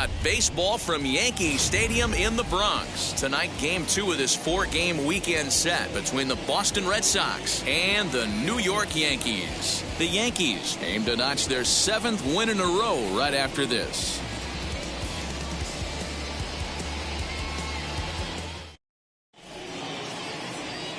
got baseball from Yankee Stadium in the Bronx. Tonight, Game 2 of this 4-game weekend set between the Boston Red Sox and the New York Yankees. The Yankees aim to notch their 7th win in a row right after this.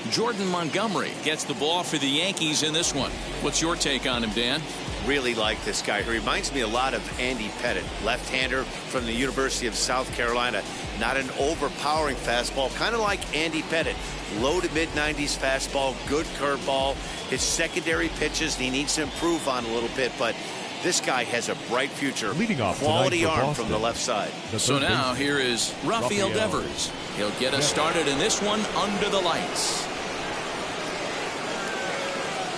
Jordan Montgomery gets the ball for the Yankees in this one. What's your take on him, Dan? Really like this guy. He reminds me a lot of Andy Pettit, left-hander from the University of South Carolina. Not an overpowering fastball, kind of like Andy Pettit. Low to mid-90s fastball, good curveball. His secondary pitches he needs to improve on a little bit, but this guy has a bright future. Leading off quality arm Boston, from the left side. So now here is Rafael Devers. He'll get us started in this one under the lights.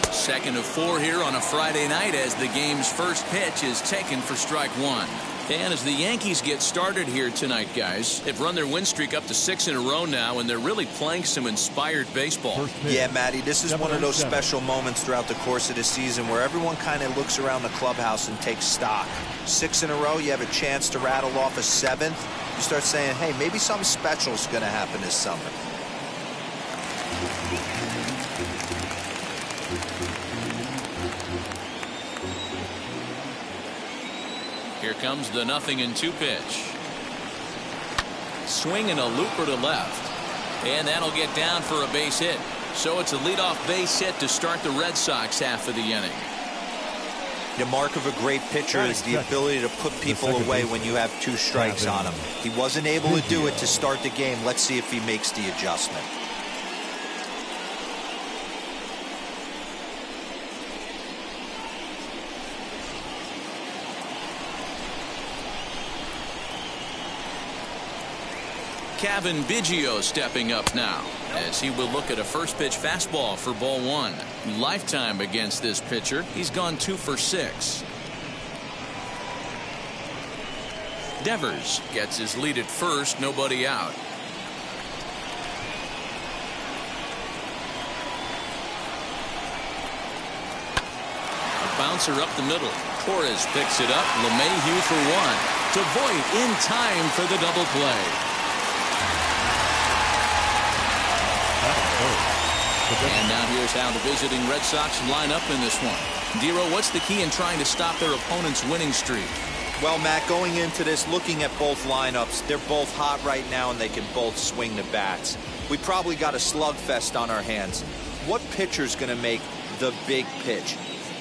2nd of 4 here on a Friday night as the game's first pitch is taken for strike 1. And as the Yankees get started here tonight, guys, they've run their win streak up to 6 in a row now, and they're really playing some inspired baseball. Yeah, Matty, this is one of those special moments throughout the course of the season where everyone kind of looks around the clubhouse and takes stock. 6 in a row, you have a chance to rattle off a 7th. You start saying, hey, maybe something special is going to happen this summer. Here comes the 0-2 pitch. Swing and a looper to left. And that'll get down for a base hit. So it's a leadoff base hit to start the Red Sox half of the inning. The mark of a great pitcher is the ability to put people away when you have 2 strikes on him. He wasn't able to do it to start the game. Let's see if he makes the adjustment. Kevin Biggio stepping up now as he will look at a first pitch fastball for ball 1. Lifetime against this pitcher. He's gone 2 for 6. Devers gets his lead at first, nobody out. A bouncer up the middle. Torres picks it up. LeMahieu for 1. To Voit in time for the double play. And now here's how the visiting Red Sox line up in this one. Dero, what's the key in trying to stop their opponent's winning streak? Well, Matt, going into this, looking at both lineups, they're both hot right now and they can both swing the bats. We probably got a slugfest on our hands. What pitcher's going to make the big pitch?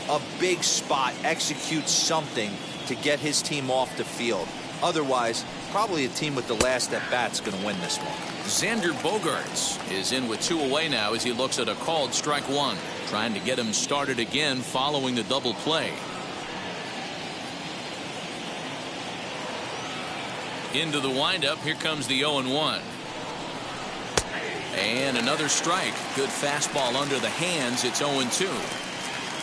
A big spot, execute something to get his team off the field. Otherwise, probably a team with the last at bat's going to win this one. Xander Bogaerts is in with 2 away now as he looks at a called strike 1, trying to get him started again following the double play. Into the windup. Here comes the 0-1. And another strike. Good fastball under the hands. It's 0-2.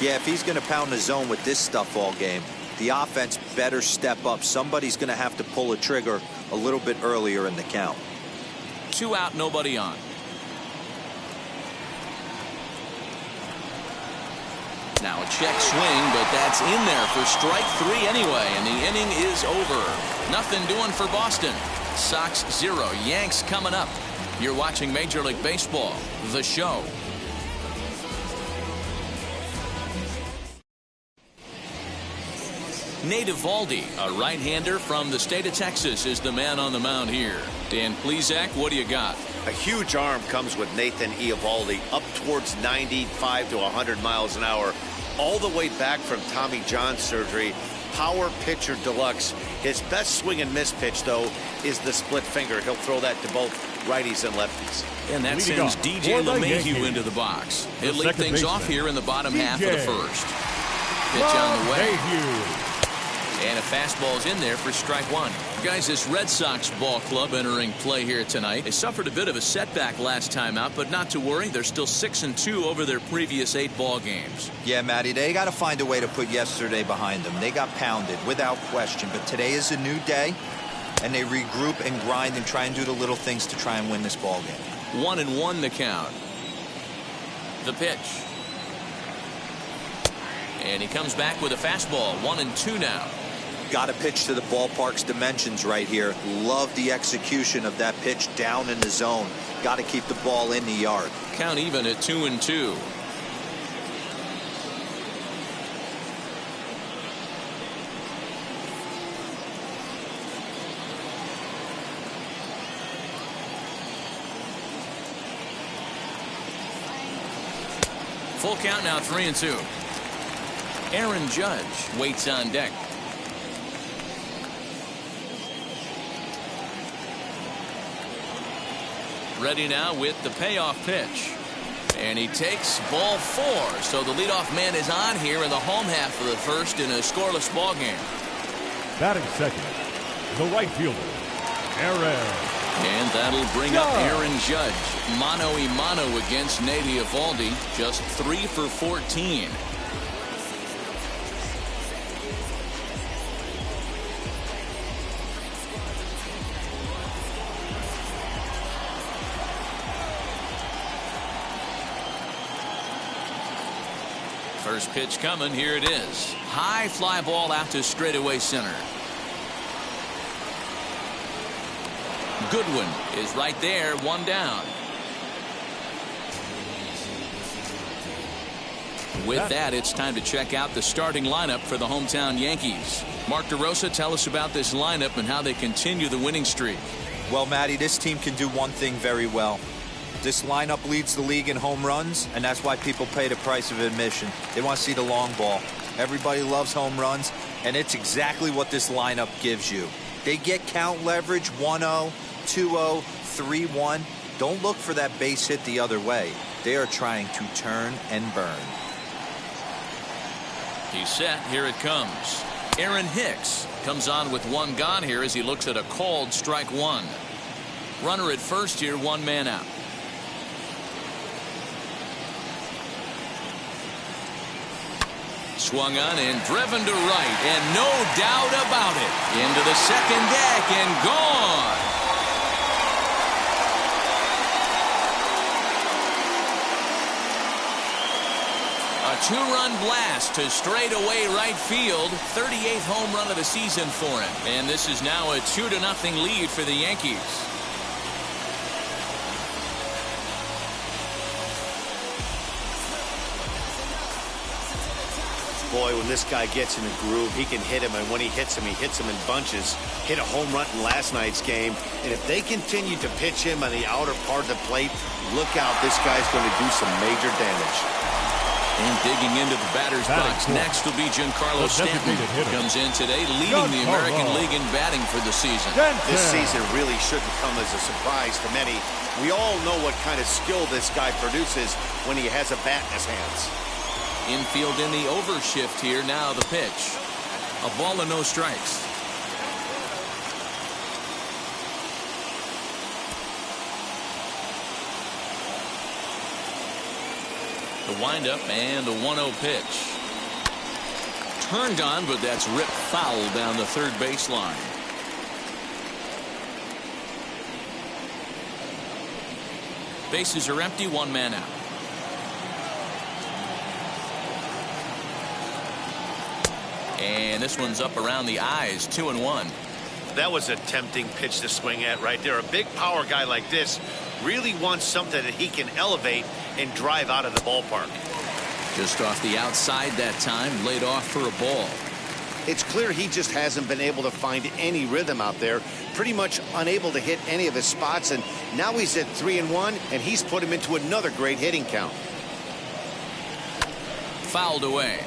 Yeah, if he's going to pound the zone with this stuff all game, the offense better step up. Somebody's going to have to pull a trigger a little bit earlier in the count. 2 out, nobody on. Now a check swing, but that's in there for strike 3 anyway, and the inning is over. Nothing doing for Boston. Sox 0, Yanks coming up. You're watching Major League Baseball, The Show. Nate Eovaldi, a right-hander from the state of Texas, is the man on the mound here. Dan Plesac, what do you got? A huge arm comes with Nathan Eovaldi, up towards 95 to 100 miles an hour, all the way back from Tommy John surgery. Power pitcher deluxe. His best swing and miss pitch, though, is the split finger. He'll throw that to both righties and lefties. And that sends DJ LeMahieu into the box. He'll lead things off here in the bottom half of the first. Pitch on the way. And a fastball's in there for strike 1. Guys, this Red Sox ball club entering play here tonight. They suffered a bit of a setback last time out, but not to worry. They're still 6-2 over their previous 8 ball games. Yeah, Matty, they got to find a way to put yesterday behind them. They got pounded without question, but today is a new day, and they regroup and grind and try and do the little things to try and win this ball game. 1-1 the count. The pitch. And he comes back with a fastball. 1-2 now. Got to pitch to the ballpark's dimensions right here. Love the execution of that pitch down in the zone. Got to keep the ball in the yard. Count even at 2-2. Full count now, 3-2. Aaron Judge waits on deck. Ready now with the payoff pitch. And he takes ball 4. So the leadoff man is on here in the home half of the first in a scoreless ball game. Batting second, the right fielder, Aaron. And that'll bring up Aaron Judge. Mano-a-mano against Nate Eovaldi. Just 3 for 14. First pitch coming. Here it is. High fly ball out to straightaway center. Goodwin is right there, 1 down. With that, it's time to check out the starting lineup for the hometown Yankees. Mark DeRosa, tell us about this lineup and how they continue the winning streak. Well, Matty, this team can do one thing very well. This lineup leads the league in home runs, and that's why people pay the price of admission. They want to see the long ball. Everybody loves home runs, and it's exactly what this lineup gives you. They get count leverage 1-0, 2-0, 3-1. Don't look for that base hit the other way. They are trying to turn and burn. He's set. Here it comes. Aaron Hicks comes on with 1 gone here as he looks at a called strike 1. Runner at first here, 1 man out. Swung on and driven to right, and no doubt about it. Into the second deck and gone. A 2-run blast to straightaway right field. 38th home run of the season for him. And this is now a 2-0 lead for the Yankees. Boy, when this guy gets in a groove, he can hit him, and when he hits him in bunches. Hit a home run in last night's game, and if they continue to pitch him on the outer part of the plate, look out, this guy's going to do some major damage. And digging into the batter's box next will be Giancarlo Stanton. Comes in today leading the American League in batting for the season. This season really shouldn't come as a surprise to many. We all know what kind of skill this guy produces when he has a bat in his hands. Infield in the overshift here. Now the pitch. A ball and no strikes. The windup and the 1-0 pitch. Turned on, but that's ripped foul down the third baseline. Bases are empty, 1 man out. And this one's up around the eyes, 2-1. That was a tempting pitch to swing at right there. A big power guy like this really wants something that he can elevate and drive out of the ballpark. Just off the outside that time, laid off for a ball. It's clear he just hasn't been able to find any rhythm out there. Pretty much unable to hit any of his spots, and now he's at 3-1, and he's put him into another great hitting count. Fouled away.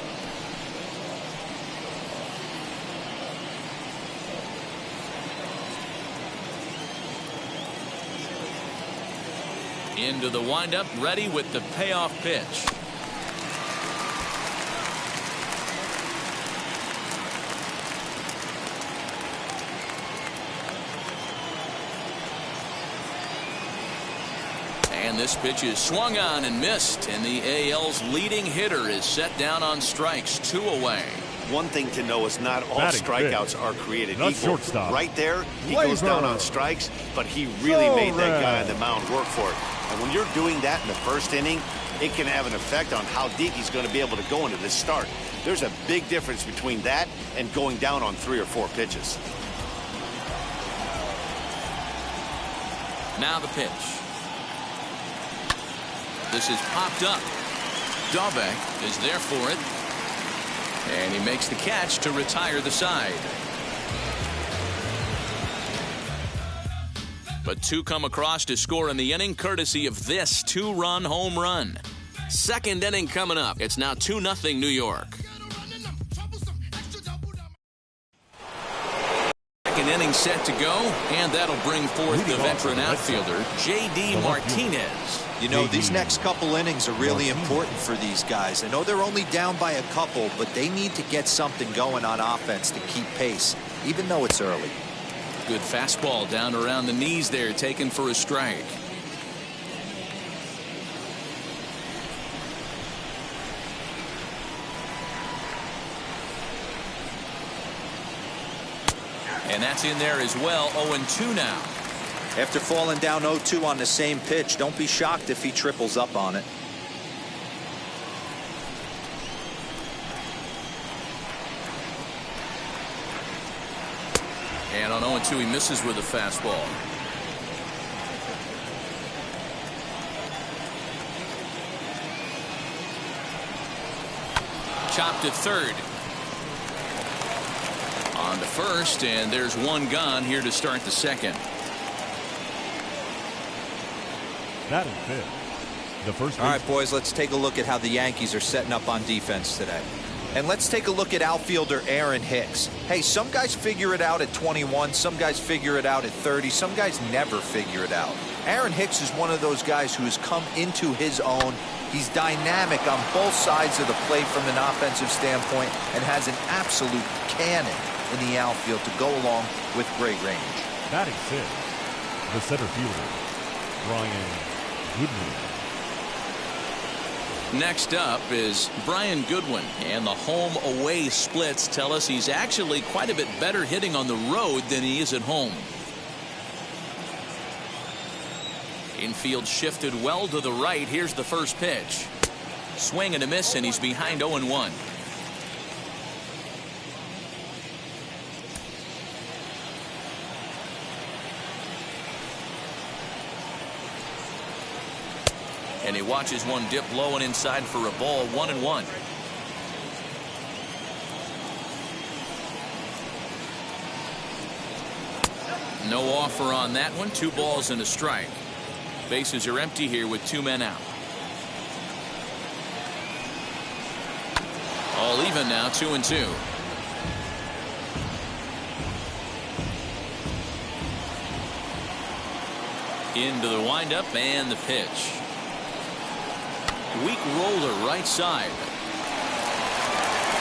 Into the windup, ready with the payoff pitch. And this pitch is swung on and missed, and the AL's leading hitter is set down on strikes, 2 away. One thing to know is not all Batting strikeouts fifth. are created The equal. shortstop. Right there, he Labor. goes down on strikes, but he really made that guy on the mound work for it. And when you're doing that in the first inning, it can have an effect on how deep he's going to be able to go into this start. There's a big difference between that and going down on 3 or 4 pitches. Now the pitch. This is popped up. Dahlbeck is there for it. And he makes the catch to retire the side. But 2 come across to score in the inning, courtesy of this 2-run home run. Second inning coming up. It's now 2-0 New York. Second inning set to go, and that'll bring forth the veteran outfielder, J.D. Martinez. You know, these next couple innings are really important for these guys. I know they're only down by a couple, but they need to get something going on offense to keep pace, even though it's early. Good fastball down around the knees there, taken for a strike. And that's in there as well. 0-2 now. After falling down 0-2 on the same pitch, don't be shocked if he triples up on it. And on 0-2 he misses with a fastball. Chopped at third. On to first, and there's one gone here to start the second. Batting fifth. The first. All right, boys, let's take a look at how the Yankees are setting up on defense today. And let's take a look at outfielder Aaron Hicks. Hey, some guys figure it out at 21, some guys figure it out at 30, some guys never figure it out. Aaron Hicks is one of those guys who has come into his own. He's dynamic on both sides of the plate from an offensive standpoint and has an absolute cannon in the outfield to go along with great range. Batting sixth. The center fielder, Brian Goodwin. Next up is Brian Goodwin, and the home-away splits tell us he's actually quite a bit better hitting on the road than he is at home. Infield shifted well to the right. Here's the first pitch. Swing and a miss, and he's behind 0-1. And he watches one dip low and inside for a ball. 1-1. No offer on that one. 2 balls and a strike. Bases are empty here with 2 men out. All even now, 2-2. Into the windup and the pitch. Weak roller right side.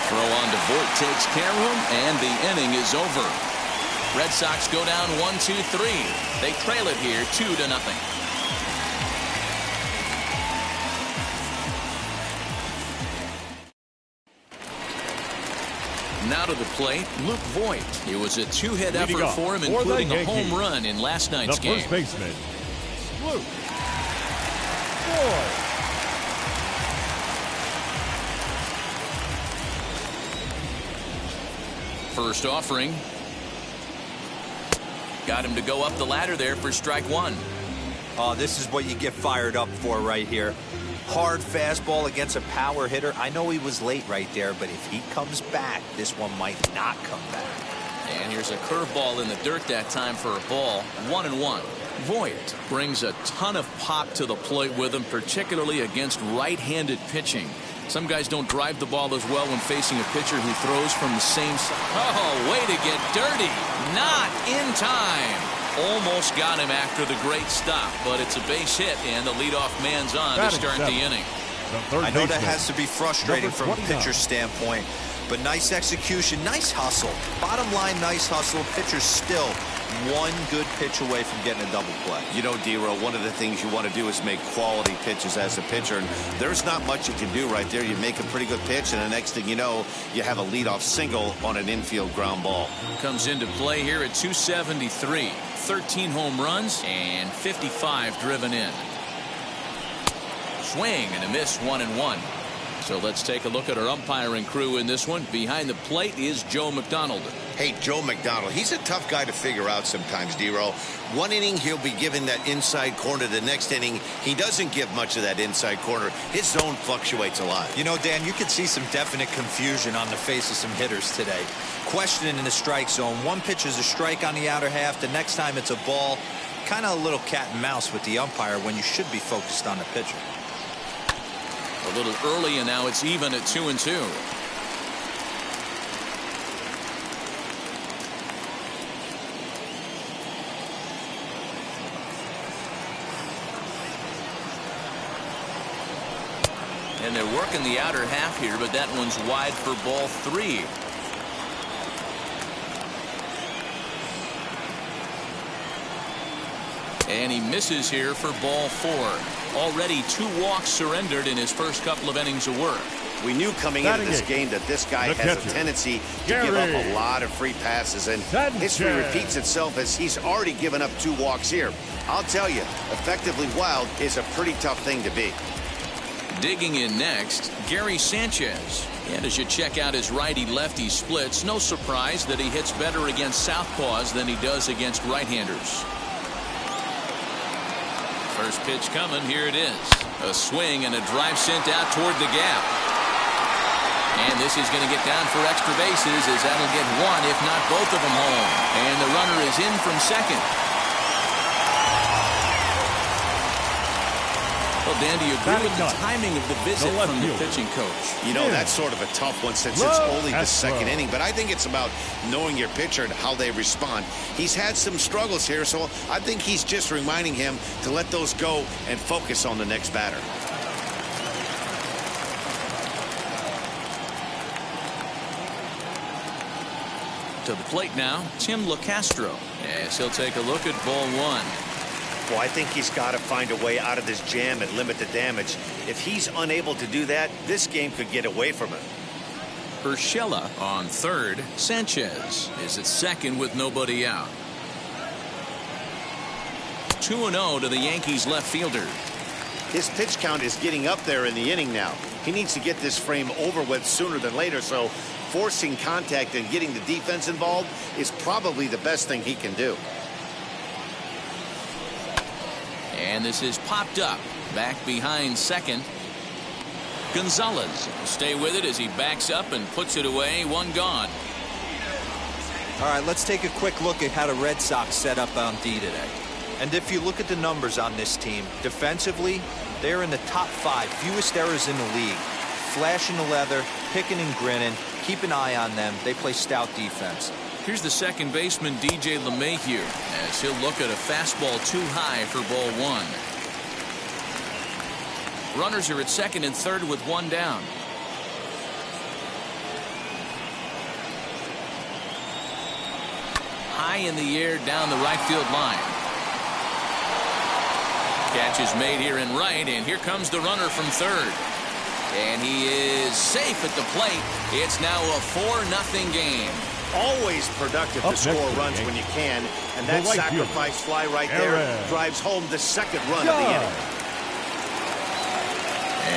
Throw on to Voit takes care of him, and the inning is over. Red Sox go down 1-2-3. They trail it here 2-0. Now to the plate, Luke Voit. It was a 2-hit effort for him, including a home run in last night's game. The first baseman, Luke Voit. First offering. Got him to go up the ladder there for strike 1. Oh, this is what you get fired up for right here. Hard fastball against a power hitter. I know he was late right there, but if he comes back, this one might not come back. And here's a curveball in the dirt that time for a ball. 1-1. Voit brings a ton of pop to the plate with him, particularly against right-handed pitching. Some guys don't drive the ball as well when facing a pitcher who throws from the same side. Oh, way to get dirty. Not in time. Almost got him after the great stop, but it's a base hit, and the leadoff man's on to start the inning. I know that has to be frustrating from a pitcher's standpoint, but nice execution, nice hustle. Bottom line, nice hustle. Pitcher's still one good pitch away from getting a double play. You know, D-Row, one of the things you want to do is make quality pitches as a pitcher, and there's not much you can do right there. You make a pretty good pitch, and the next thing you know, you have a leadoff single on an infield ground ball. Comes into play here at 273. 13 home runs and 55 driven in. Swing and a miss, 1-1. So let's take a look at our umpiring crew in this one. Behind the plate is Joe McDonald. Hey, Joe McDonald, he's a tough guy to figure out sometimes, D-Row. One inning, he'll be given that inside corner. The next inning, he doesn't give much of that inside corner. His zone fluctuates a lot. You know, Dan, you could see some definite confusion on the face of some hitters today. Questioning in the strike zone. One pitch is a strike on the outer half. The next time it's a ball. Kind of a little cat and mouse with the umpire when you should be focused on the pitcher. A little early, and now it's even at 2-2. And they're working the outer half here, but that one's wide for ball 3. And he misses here for ball 4. Already 2 walks surrendered in his first couple of innings of work. We knew coming into this game that this guy has a tendency to give up a lot of free passes, and history repeats itself as he's already given up 2 walks here. I'll tell you, effectively wild is a pretty tough thing to be. Digging in next, Gary Sanchez. And as you check out his righty-lefty splits, no surprise that he hits better against southpaws than he does against right-handers. First pitch coming, here it is. A swing and a drive sent out toward the gap. And this is going to get down for extra bases, as that'll get one, if not both of them home. And the runner is in from second. Well, Dan, do you agree with the timing of the visit from the pitching coach? You know, that's sort of a tough one since it's only the second inning. But I think it's about knowing your pitcher and how they respond. He's had some struggles here, so I think he's just reminding him to let those go and focus on the next batter. To the plate now, Tim LeCastro. Yes, he'll take a look at ball 1. Well, I think he's got to find a way out of this jam and limit the damage. If he's unable to do that, this game could get away from him. Urshela on third. Sanchez is at second with nobody out. 2-0 to the Yankees left fielder. His pitch count is getting up there in the inning now. He needs to get this frame over with sooner than later, so forcing contact and getting the defense involved is probably the best thing he can do. And this is popped up back behind second. Gonzalez will stay with it as he backs up and puts it away. 1 gone. All right, let's take a quick look at how the Red Sox set up on D today. And if you look at the numbers on this team, defensively, they're in the top 5, fewest errors in the league. Flashing the leather, picking and grinning, keep an eye on them. They play stout defense. Here's the second baseman, DJ LeMahieu, as he'll look at a fastball too high for ball 1. Runners are at second and third with 1 down. High in the air down the right field line. Catch is made here in right, and here comes the runner from third. And he is safe at the plate. It's now a 4-0 game. Always productive to score runs when you can, and that sacrifice fly right there drives home the second run of the inning.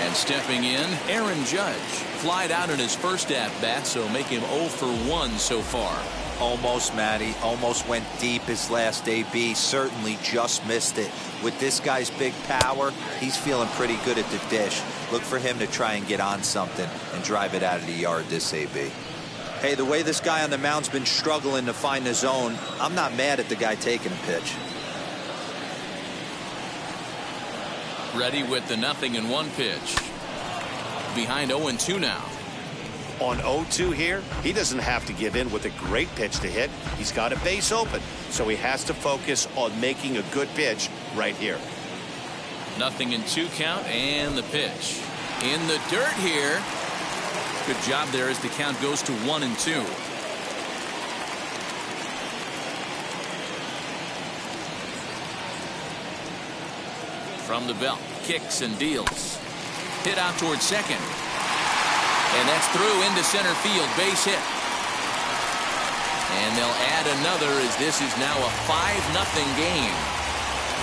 And stepping in, Aaron Judge. Flied out in his first at-bat, so make him 0 for 1 so far. Almost, Matty. Almost went deep his last AB. Certainly just missed it. With this guy's big power, he's feeling pretty good at the dish. Look for him to try and get on something and drive it out of the yard this AB. Hey, the way this guy on the mound's been struggling to find the zone, I'm not mad at the guy taking a pitch. Ready with the 0-1 pitch. Behind 0-2 now. On 0-2 here, he doesn't have to give in with a great pitch to hit. He's got a base open, so he has to focus on making a good pitch right here. 0-2 count, and the pitch. In the dirt here. Good job there as the count goes to 1-2. From the belt, kicks and deals. Hit out towards second. And that's through into center field, base hit. And they'll add another as this is now a 5-0 game.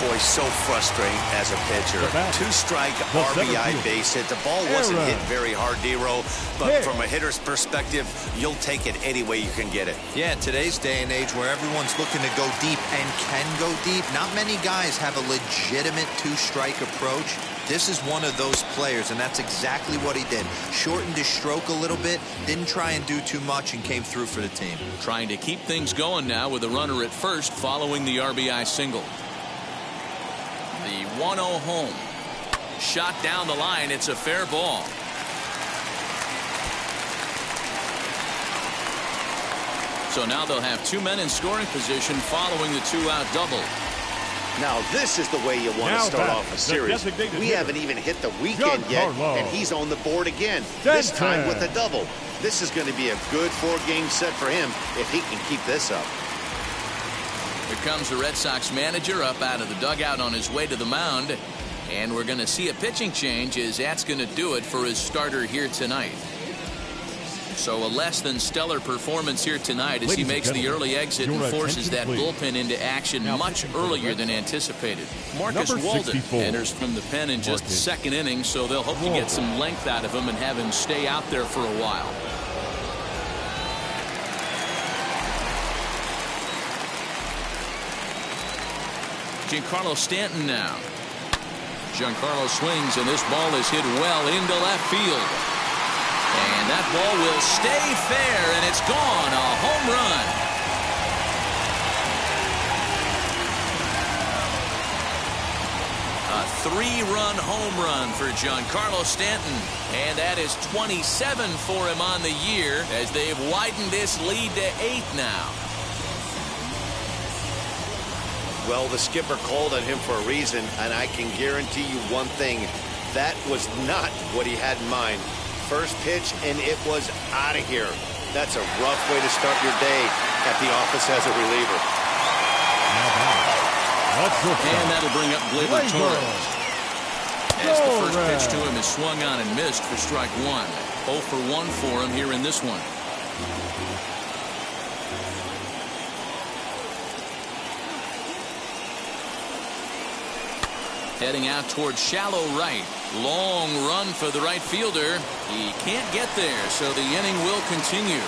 Boy, so frustrating as a pitcher. 2-strike RBI base hit. The ball wasn't hit very hard, D-Row, but from a hitter's perspective, you'll take it any way you can get it. Yeah, in today's day and age where everyone's looking to go deep and can go deep, not many guys have a legitimate 2-strike approach. This is one of those players, and that's exactly what he did. Shortened his stroke a little bit, didn't try and do too much, and came through for the team. Trying to keep things going now with a runner at first following the RBI single. The 1-0 home. Shot down the line. It's a fair ball. So now they'll have 2 men in scoring position following the 2-out double. Now this is the way you want to start off a series. We haven't even hit the weekend yet, and he's on the board again. This time with a double. This is going to be a good 4-game set for him if he can keep this up. Here comes the Red Sox manager up out of the dugout on his way to the mound. And we're going to see a pitching change as that's going to do it for his starter here tonight. So a less than stellar performance here tonight as he makes the early exit and forces that bullpen into action much earlier than anticipated. Marcus Walden enters from the pen in just the second inning, so they'll hope to get some length out of him and have him stay out there for a while. Giancarlo Stanton now. Giancarlo swings, and this ball is hit well into left field. And that ball will stay fair, and it's gone. A home run. A 3-run home run for Giancarlo Stanton. And that is 27 for him on the year as they've widened this lead to 8 now. Well, the skipper called on him for a reason, and I can guarantee you one thing. That was not what he had in mind. First pitch, and it was out of here. That's a rough way to start your day at the office as a reliever. And that'll bring up Gleyber Torres. As the first pitch to him is swung on and missed for strike 1. 0 for 1 for him here in this one. Heading out towards shallow right. Long run for the right fielder. He can't get there, so the inning will continue.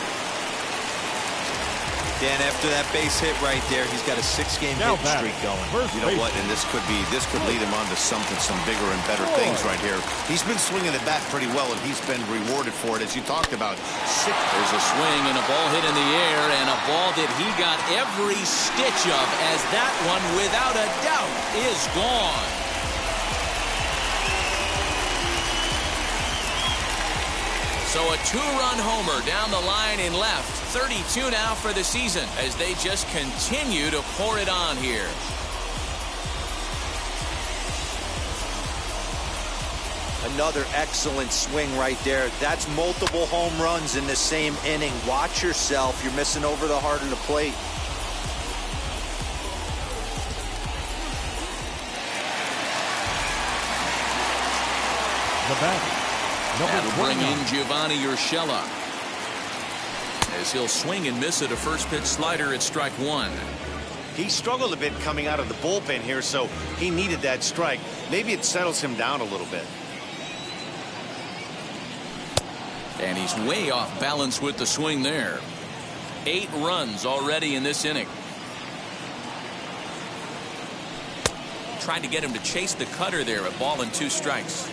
Dan, after that base hit right there, he's got a 6-game hit streak going. You know what? And this could lead him on to some bigger and better things right here. He's been swinging the bat pretty well, and he's been rewarded for it, as you talked about. There's a swing and a ball hit in the air, and a ball that he got every stitch of, as that one, without a doubt, is gone. So a 2-run homer down the line in left. 32 now for the season as they just continue to pour it on here. Another excellent swing right there. That's multiple home runs in the same inning. Watch yourself. You're missing over the heart of the plate. The bat. That'll bring in Giovanni Urshela as he'll swing and miss at a first pitch slider at strike 1. He struggled a bit coming out of the bullpen here, so he needed that strike. Maybe it settles him down a little bit. And he's way off balance with the swing there. 8 runs already in this inning. Tried to get him to chase the cutter there, a ball and 2 strikes.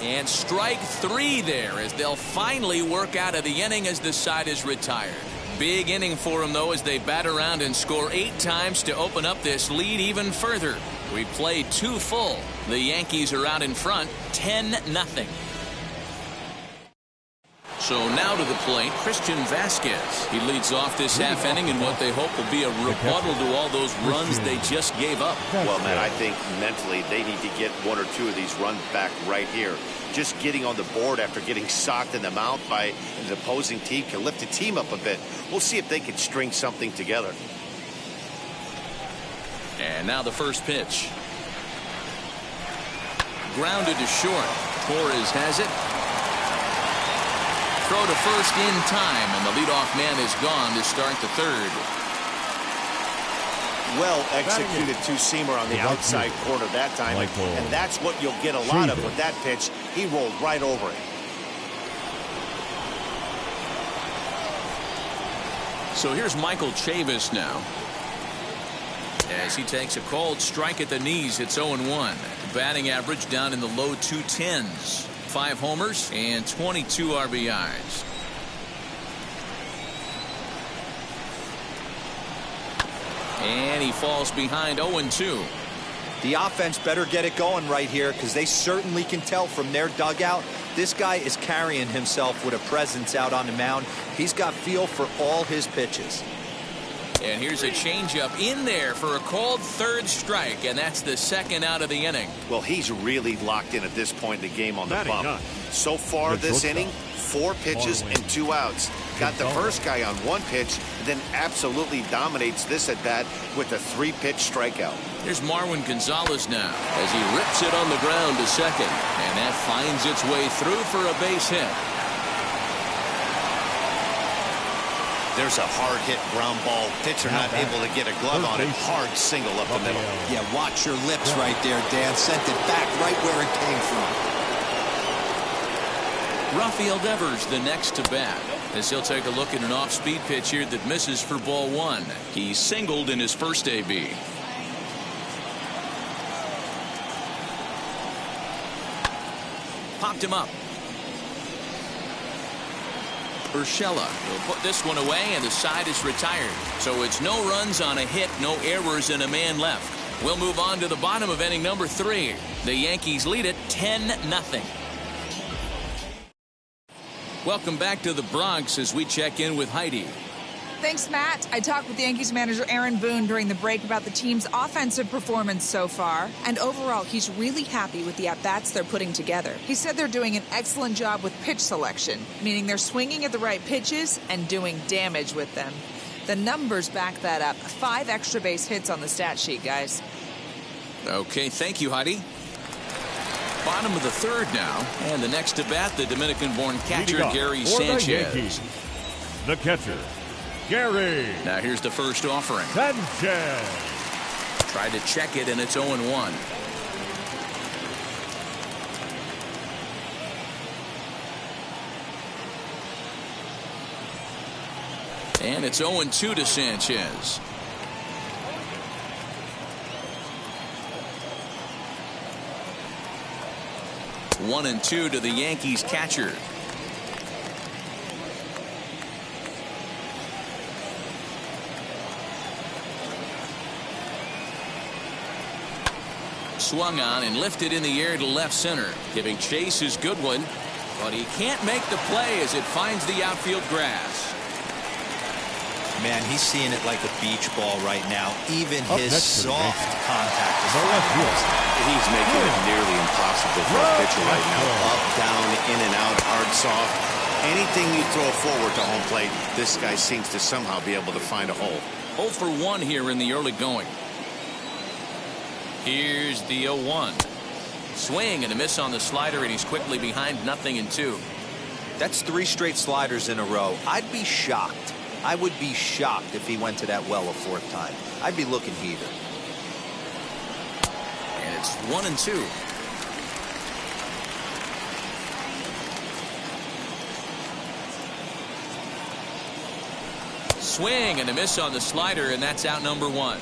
And strike 3 there as they'll finally work out of the inning as the side is retired. Big inning for them, though, as they bat around and score 8 times to open up this lead even further. We played 2 full. The Yankees are out in front, 10-0. So now to the plate, Christian Vasquez. He leads off this half inning in what they hope will be a rebuttal to all those runs they just gave up. Well, man, I think mentally they need to get one or two of these runs back right here. Just getting on the board after getting socked in the mouth by an opposing team can lift the team up a bit. We'll see if they can string something together. And now the first pitch. Grounded to short. Torres has it. Throw to first in time, and the leadoff man is gone to start the third. Well executed two-seamer on the outside corner that time, and that's what you'll get a lot of with that pitch. He rolled right over it. So here's Michael Chavis now. As he takes a cold strike at the knees, it's 0-1. Batting average down in the low 210s. 5 homers and 22 RBIs. And he falls behind 0-2. The offense better get it going right here, because they certainly can tell from their dugout this guy is carrying himself with a presence out on the mound. He's got feel for all his pitches. And here's a changeup in there for a called third strike, and that's the second out of the inning. Well, he's really locked in at this point in the game on the bump. So far this inning, 4 pitches and 2 outs. Got the first guy on 1 pitch, and then absolutely dominates this at bat with a 3-pitch strikeout. Here's Marwin Gonzalez now as he rips it on the ground to second, and that finds its way through for a base hit. There's a hard hit ground ball. Pitcher not able to get a glove on it. Hard single up the middle. Yeah, watch your lips right there, Dan. Sent it back right where it came from. Rafael Devers the next to bat, as he'll take a look at an off-speed pitch here that misses for ball 1. He singled in his first AB. Popped him up. Urshela will put this one away, and the side is retired. So it's no runs on a hit, no errors, and a man left. We'll move on to the bottom of inning number 3. The Yankees lead it 10-0. Welcome back to the Bronx as we check in with Heidi. Thanks, Matt. I talked with Yankees manager Aaron Boone during the break about the team's offensive performance so far. And overall, he's really happy with the at-bats they're putting together. He said they're doing an excellent job with pitch selection, meaning they're swinging at the right pitches and doing damage with them. The numbers back that up. 5 extra base hits on the stat sheet, guys. Okay, thank you, Heidi. Bottom of the third now. And the next to bat, the Dominican-born catcher, Gary Sanchez. The catcher, Gary. Now here's the first offering. Sanchez. Tried to check it, and it's 0-1. And it's 0-2 to Sanchez. One and 2 to the Yankees catcher. Swung on and lifted in the air to left center. Giving chase is Goodwin, but he can't make the play as it finds the outfield grass. Man, he's seeing it like a beach ball right now. Even his soft contact is He's making it nearly impossible for a pitcher right now. Up, down, in and out, hard, soft. Anything you throw forward to home plate, this guy seems to somehow be able to find a hole. 0 for 1 here in the early going. Here's the 0-1. Swing and a miss on the slider, and he's quickly behind 0-2. That's 3 straight sliders in a row. I'd be shocked. I would be shocked if he went to that well a 4th time. I'd be looking heater. And it's 1-2. Swing and a miss on the slider, and that's out number 1.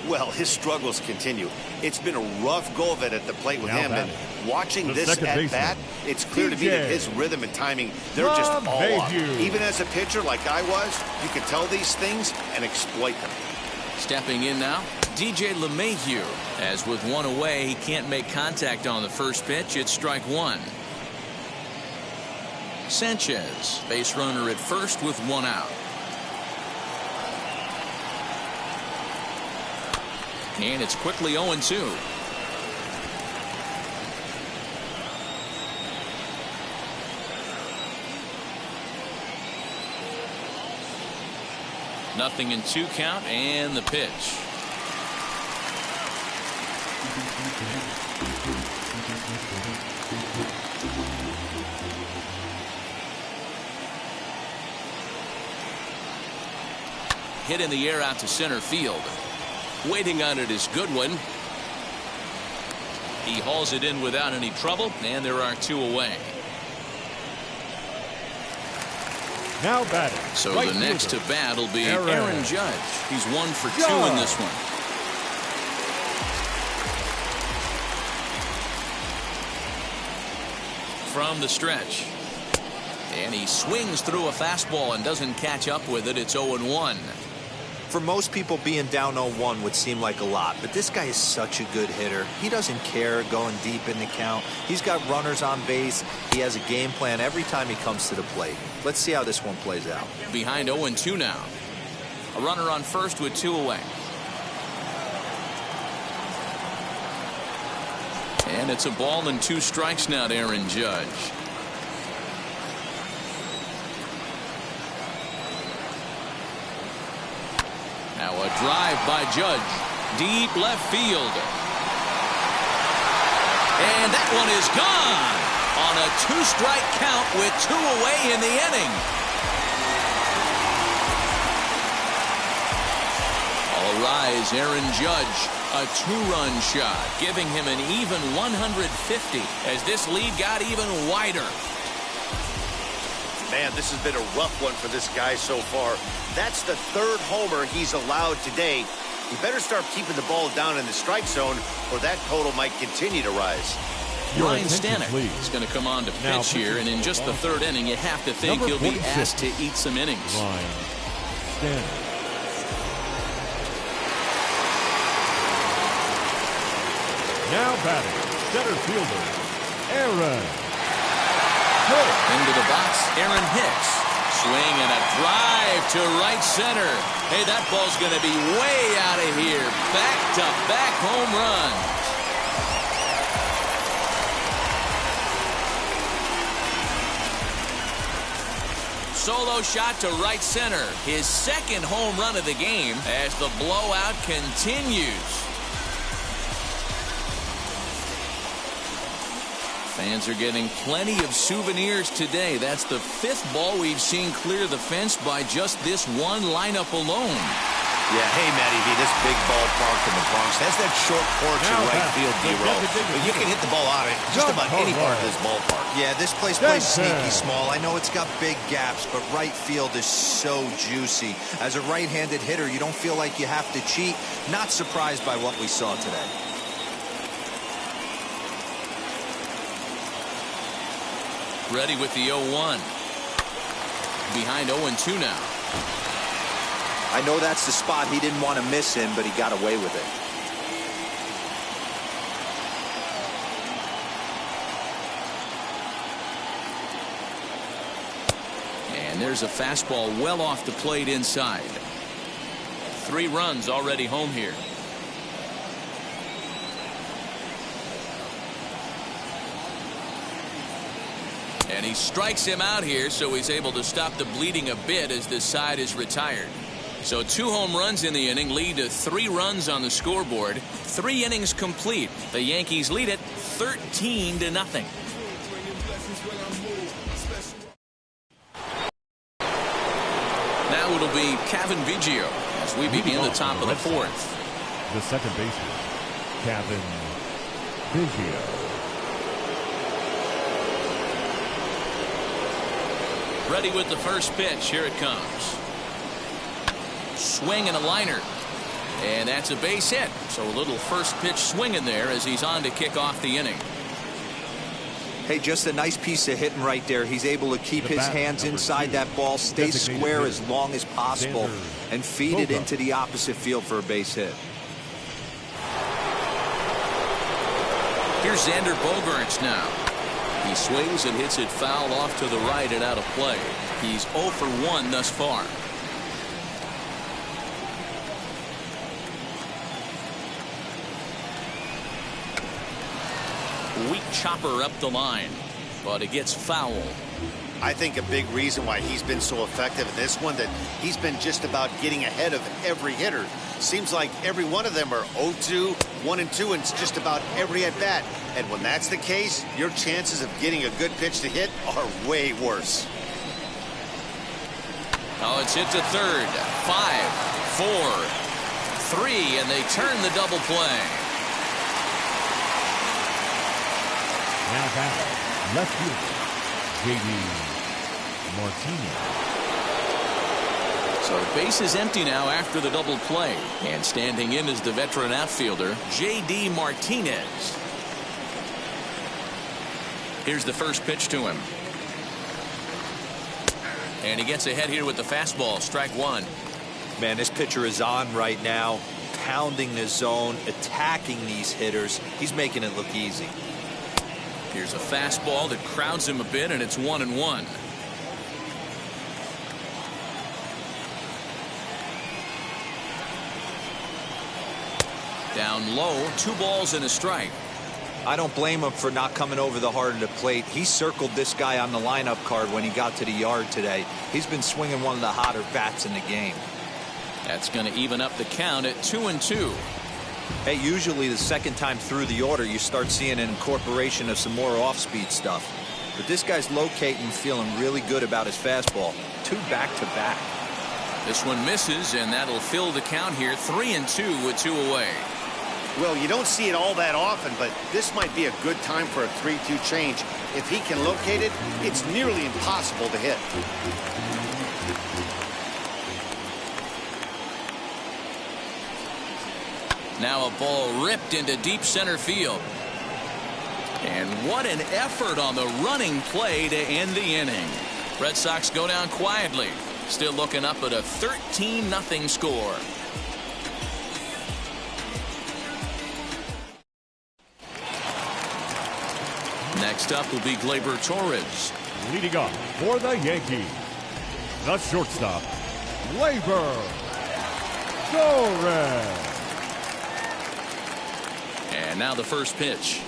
Well, his struggles continue. It's been a rough go of it at the plate with him, and watching this at bat, it's clear to me that his rhythm and timing, they're just all off. Even as a pitcher like I was, you can tell these things and exploit them. Stepping in now, DJ LeMahieu. As with 1 away, he can't make contact on the first pitch. It's strike 1. Sanchez, base runner at first with 1 out. And it's quickly 0-2. Nothing in 2 count, and the pitch. Hit in the air out to center field. Waiting on it is Goodwin. He hauls it in without any trouble, and there are 2 away. Now batting. So right the next fielder, to bat will be Aaron Judge. He's 1 for 2 in this one. From the stretch. And he swings through a fastball and doesn't catch up with it. It's 0-1. For most people, being down 0-1 would seem like a lot, but this guy is such a good hitter. He doesn't care going deep in the count. He's got runners on base. He has a game plan every time he comes to the plate. Let's see how this one plays out. Behind 0-2 now. A runner on first with 2 away. And it's a ball and 2 strikes now to Aaron Judge. Now a drive by Judge. Deep left field. And that one is gone on a 2-strike count with 2 away in the inning. All rise, Aaron Judge. A 2-run shot, giving him an even 150 as this lead got even wider. Man, this has been a rough one for this guy so far. That's the 3rd homer he's allowed today. He better start keeping the ball down in the strike zone, or that total might continue to rise. Ryan Stanek is going to come on to pitch here, and in just the 3rd inning, you have to think he'll be asked to eat some innings. Ryan Stanek. Now batting, center fielder, Aaron Hicks. Into the box, Aaron Hicks. Swing and a drive to right center. Hey, that ball's going to be way out of here. Back-to-back home runs. Solo shot to right center. His 2nd home run of the game as the blowout continues. Fans are getting plenty of souvenirs today. That's the 5th ball we've seen clear the fence by just this one lineup alone. Yeah, hey, Matty V, this big ballpark in the Bronx has that short porch in right field, D-roll. But you can hit the ball out of just about any part of this ballpark. Yeah, this place plays sneaky small. I know it's got big gaps, but right field is so juicy. As a right-handed hitter, you don't feel like you have to cheat. Not surprised by what we saw today. Ready with the 0-1. Behind 0-2 now. I know that's the spot. He didn't want to miss him, but he got away with it. And there's a fastball well off the plate inside. 3 runs already home here. And he strikes him out here, so he's able to stop the bleeding a bit as this side is retired. So 2 home runs in the inning lead to 3 runs on the scoreboard. 3 innings complete. The Yankees lead it 13-0. Now it'll be Cavan Biggio as we begin the top of the 4th. The second baseman, Cavan Biggio. Ready with the first pitch. Here it comes. Swing and a liner. And that's a base hit. So a little first pitch swing in there as he's on to kick off the inning. Hey, just a nice piece of hitting right there. He's able to keep his hands inside that ball, stay square as long as possible, and feed it into the opposite field for a base hit. Here's Xander Bogaerts now. He swings and hits it foul off to the right and out of play. He's 0 for 1 thus far. Weak chopper up the line, but it gets foul. I think a big reason why he's been so effective in this one, that he's been just about getting ahead of every hitter. Seems like every one of them are 0-2, 1-2, and it's just about every at bat. And when that's the case, your chances of getting a good pitch to hit are way worse. Oh, it's hit to third. 5, 4, 3, and they turn the double play. Now back, left fielder, J.D. Martinez. So the base is empty now after the double play. And standing in is the veteran outfielder, J.D. Martinez. Here's the first pitch to him. And he gets ahead here with the fastball, strike one. Man, this pitcher is on right now, pounding the zone, attacking these hitters. He's making it look easy. Here's a fastball that crowds him a bit, and it's 1-1. Down low, 2 balls and a strike. I don't blame him for not coming over the heart of the plate. He circled this guy on the lineup card when he got to the yard today. He's been swinging one of the hotter bats in the game. That's going to even up the count at 2-2. Hey, usually the second time through the order, you start seeing an incorporation of some more off-speed stuff. But this guy's locating, feeling really good about his fastball. 2 back-to-back. This one misses, and that'll fill the count here. 3-2 with 2 away. Well, you don't see it all that often, but this might be a good time for a 3-2 change. If he can locate it, it's nearly impossible to hit. Now a ball ripped into deep center field. And what an effort on the running play to end the inning. Red Sox go down quietly. Still looking up at a 13-0 score. Next up will be Gleyber Torres. Leading off for the Yankees, the shortstop, Gleyber Torres. And now the first pitch.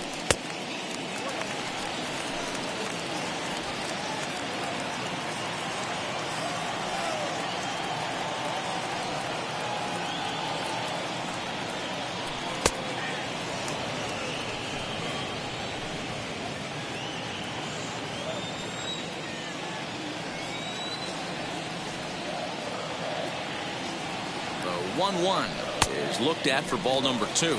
The 1-1 is looked at for ball number 2.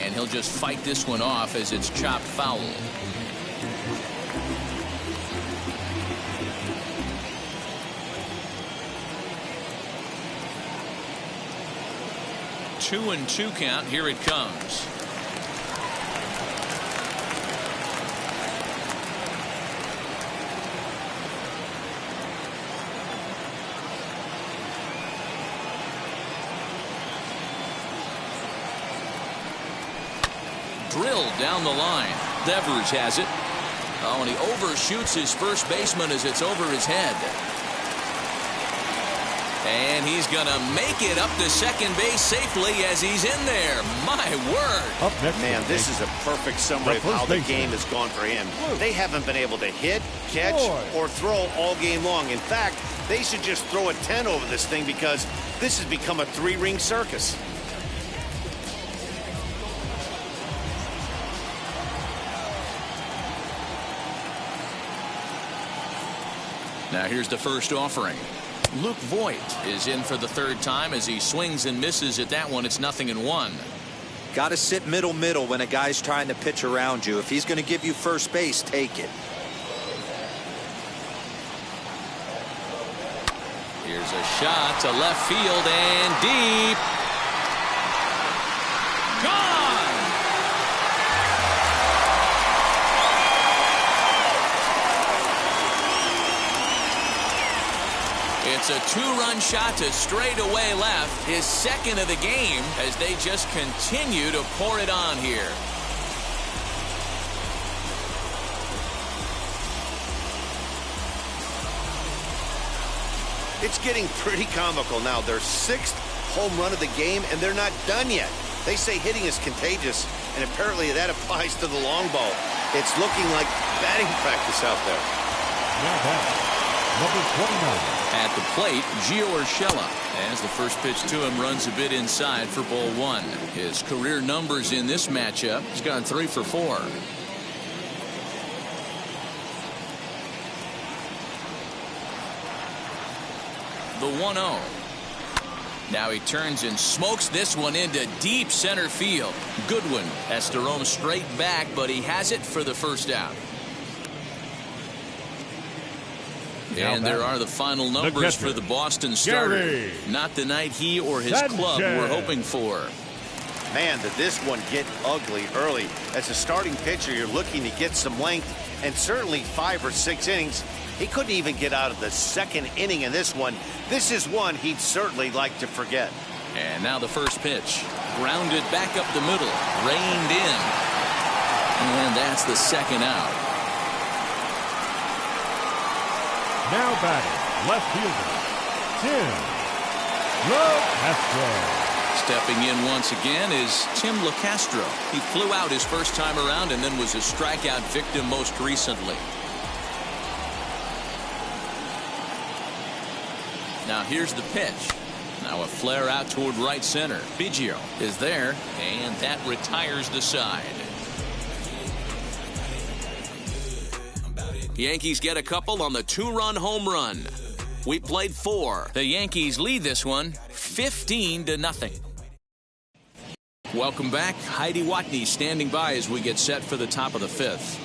And he'll just fight this one off as it's chopped foul. Two and 2 count. Here it comes. Drilled down the line. Devers has it. Oh, and he overshoots his first baseman as it's over his head. And he's going to make it up to second base safely as he's in there. My word. Up next, man, this is a perfect summary of how the game has gone for him. They haven't been able to hit, catch, or throw all game long. In fact, they should just throw a 10 over this thing because this has become a 3-ring circus. Now here's the first offering. Luke Voit is in for the 3rd time as he swings and misses at that one. It's 0-1. Got to sit middle when a guy's trying to pitch around you. If he's going to give you first base, take it. Here's a shot to left field and deep. Gone. It's a two-run shot to straightaway left, his second of the game, as they just continue to pour it on here. It's getting pretty comical now. Their 6th home run of the game, and they're not done yet. They say hitting is contagious, and apparently that applies to the long ball. It's looking like batting practice out there. Now batting, number 29. At the plate, Gio Urshela, as the first pitch to him runs a bit inside for ball 1. His career numbers in this matchup, he's gone 3 for 4. The 1-0. Now he turns and smokes this one into deep center field. Goodwin has to roam straight back, but he has it for the first out. And there are the final numbers for the Boston starter. Not the night he or his club were hoping for. Man, did this one get ugly early. As a starting pitcher, you're looking to get some length, and certainly 5 or 6 innings. He couldn't even get out of the 2nd inning in this one. This is one he'd certainly like to forget. And now the first pitch. Grounded back up the middle. Reined in. And that's the second out. Now batting, left fielder, Tim LeCastro. Stepping in once again is Tim LeCastro. He flew out his first time around and then was a strikeout victim most recently. Now here's the pitch. Now a flare out toward right center. Biggio is there, and that retires the side. Yankees get a couple on the 2-run home run. We played 4. The Yankees lead this one 15-0. Welcome back. Heidi Watney standing by as we get set for the top of the 5th.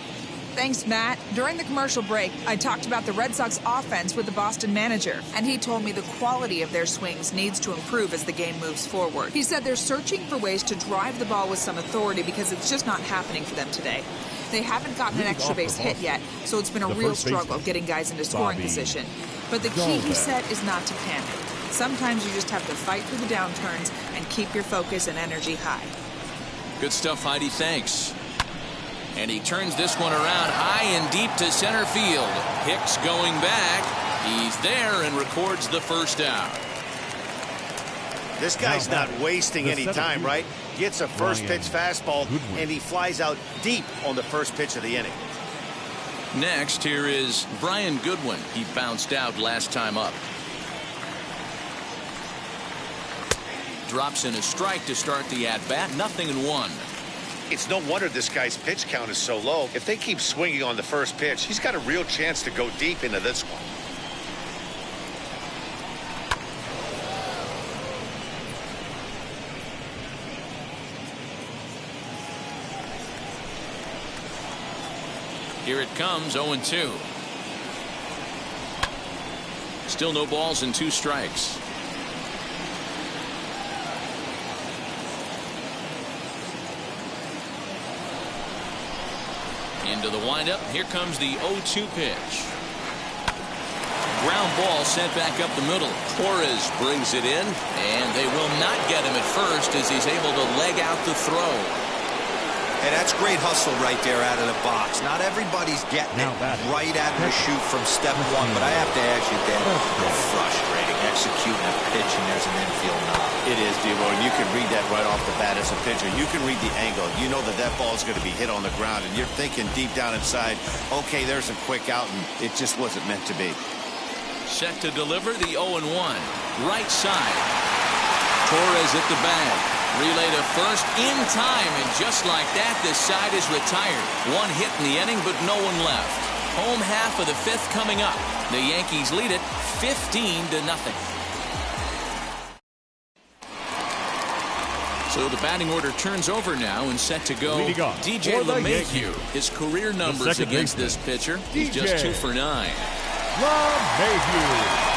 Thanks, Matt. During the commercial break, I talked about the Red Sox offense with the Boston manager, and he told me the quality of their swings needs to improve as the game moves forward. He said they're searching for ways to drive the ball with some authority because it's just not happening for them today. They haven't gotten an extra base hit yet, so it's been a real struggle getting guys into scoring position. But the key, he said, is not to panic. Sometimes you just have to fight through the downturns and keep your focus and energy high. Good stuff, Heidi. Thanks. And he turns this one around high and deep to center field. Hicks going back. He's there and records the first out. This guy's not wasting any time, right? Gets a first pitch fastball, and he flies out deep on the first pitch of the inning. Next, here is Brian Goodwin. He bounced out last time up. Drops in a strike to start the at-bat. 0-1. It's no wonder this guy's pitch count is so low. If they keep swinging on the first pitch, he's got a real chance to go deep into this one. Here it comes, 0-2. Still no balls and 2 strikes. Into the windup. Here comes the 0-2 pitch. Ground ball sent back up the middle. Torres brings it in, and they will not get him at first as he's able to leg out the throw. And that's great hustle right there out of the box. Not everybody's getting it right out of the chute from step 1, but I have to ask you, Dan, frustrating executing a pitch and there's an infield knob. It is, D-Roy, and you can read that right off the bat as a pitcher. You can read the angle. You know that that ball is going to be hit on the ground, and you're thinking deep down inside, okay, there's a quick out, and it just wasn't meant to be. Set to deliver the 0-1. Right side. Torres at the bag. Relay to first in time, and just like that, this side is retired. 1 hit in the inning, but no one left. Home half of the 5th coming up. The Yankees lead it 15-0. So the batting order turns over now and set to go. DJ LeMahieu. His career numbers against this pitcher. He's just 2 for 9. LeMahieu.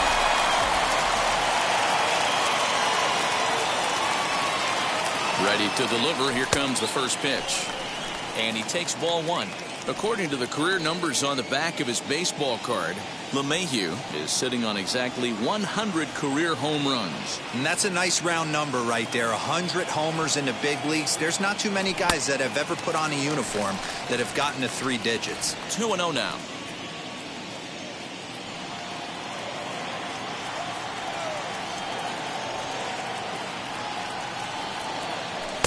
Ready to deliver. Here comes the first pitch. And he takes ball 1. According to the career numbers on the back of his baseball card, LeMahieu is sitting on exactly 100 career home runs. And that's a nice round number right there. 100 homers in the big leagues. There's not too many guys that have ever put on a uniform that have gotten to 3 digits. 2-0 now.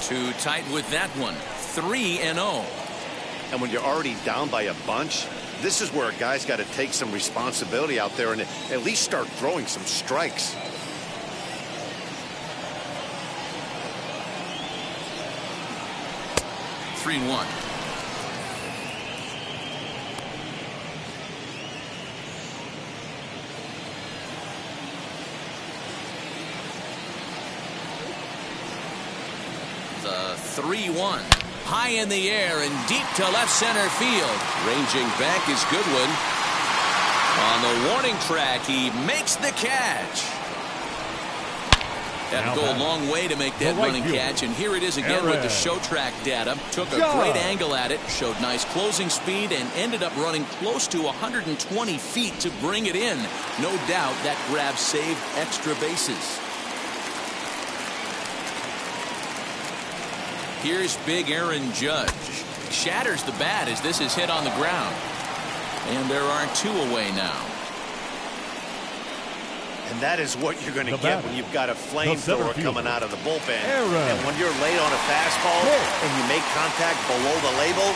Too tight with that one. 3-0. And when you're already down by a bunch, this is where a guy's got to take some responsibility out there and at least start throwing some strikes. (3-1). The 3-1. High in the air and deep to left center field. Ranging back is Goodwin. On the warning track, he makes the catch. Had to go a long way to make that running catch, and here it is again with the show track data. Took a great angle at it, showed nice closing speed, and ended up running close to 120 feet to bring it in. No doubt that grab saved extra bases. Here's big Aaron Judge. Shatters the bat as this is hit on the ground. And there are 2 away now. And that is what you're going to get when you've got a flamethrower coming out of the bullpen. And when you're late on a fastball and you make contact below the label,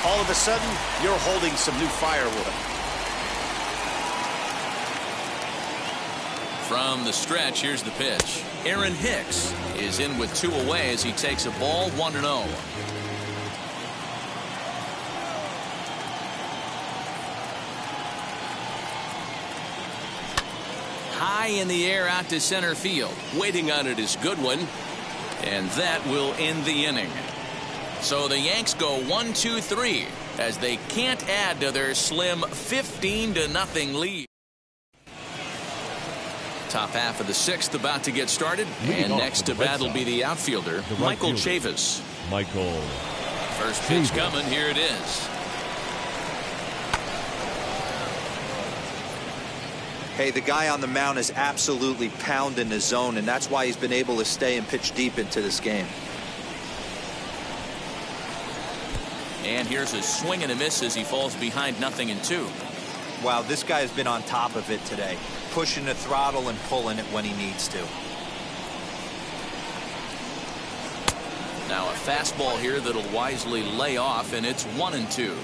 all of a sudden you're holding some new firewood. From the stretch, here's the pitch. Aaron Hicks is in with 2 away as he takes a ball 1-0. High in the air out to center field. Waiting on it is Goodwin. And that will end the inning. So the Yanks go 1-2-3 as they can't add to their slim 15-0 lead. Top half of the 6th about to get started. And next to bat will be the outfielder, Michael Chavis. First pitch coming. Here it is. Hey, the guy on the mound is absolutely pounding the zone, and that's why he's been able to stay and pitch deep into this game. And here's a swing and a miss as he falls behind 0-2. Wow, this guy has been on top of it today, pushing the throttle and pulling it when he needs to. Now a fastball here that'll wisely lay off, and it's 1-2.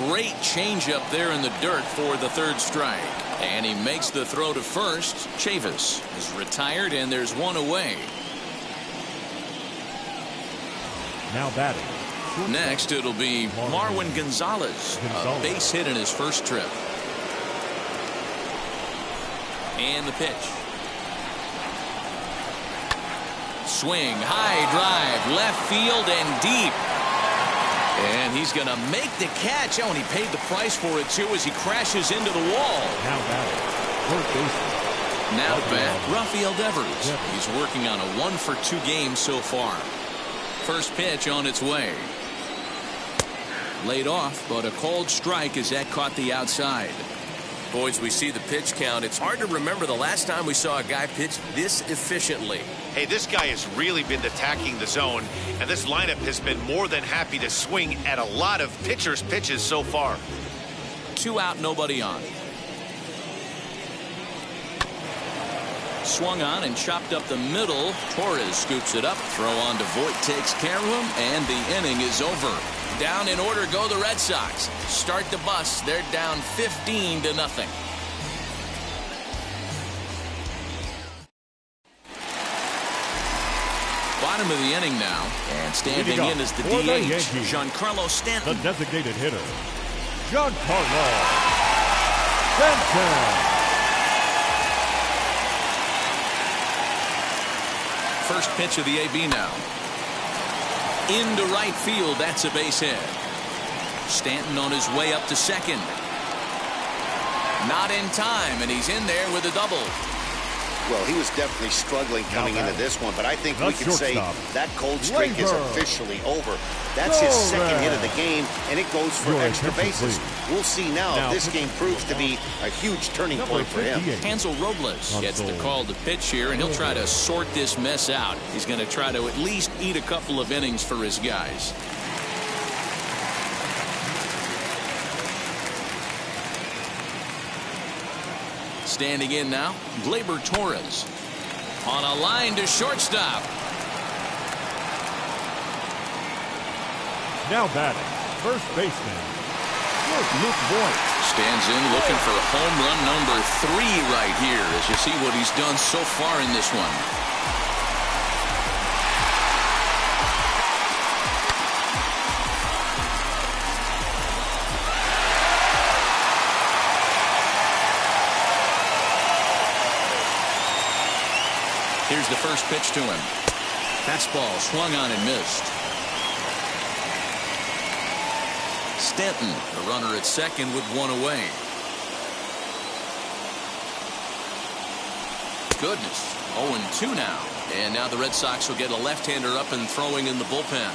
Great changeup there in the dirt for the 3rd strike. And he makes the throw to first. Chavis is retired, and there's 1 away. Now batting. Next, it'll be Marwin Gonzalez. A base hit in his first trip. And the pitch. Swing, high drive, left field and deep. And he's going to make the catch. Oh, and he paid the price for it, too, as he crashes into the wall. Now batting. First baseman. Now bat, Rafael Devers. He's working on a 1-for-2 game so far. First pitch on its way. Laid off, but a called strike as that caught the outside. Boys, we see the pitch count. It's hard to remember the last time we saw a guy pitch this efficiently. Hey, this guy has really been attacking the zone, and this lineup has been more than happy to swing at a lot of pitchers' pitches so far. 2 out, nobody on. Swung on and chopped up the middle. Torres scoops it up. Throw on to Voit, takes care of him, and the inning is over. Down in order go the Red Sox. Start the bus. They're down 15-0. Bottom of the inning now, and standing in is the DH, Giancarlo Stanton. The designated hitter, Giancarlo Stanton. First pitch of the AB now. Into right field, that's a base hit. Stanton on his way up to second. Not in time, and he's in there with a double. Well, he was definitely struggling coming into this one, but I think we can say that cold streak is officially over. That's his second hit of the game, and it goes for extra bases. We'll see now if this game proves to be a huge turning point for him. Hansel Robles gets the call to pitch here, and he'll try to sort this mess out. He's going to try to at least eat a couple of innings for his guys. Standing in now, Gleyber Torres. On a line to shortstop. Now batting, first baseman, Luke Voigt. Stands in looking for home run number 3 right here as you see what he's done so far in this one. Here's the first pitch to him. Fastball swung on and missed. Stanton, the runner at second with 1 away. Goodness, 0-2 now. And now the Red Sox will get a left-hander up and throwing in the bullpen.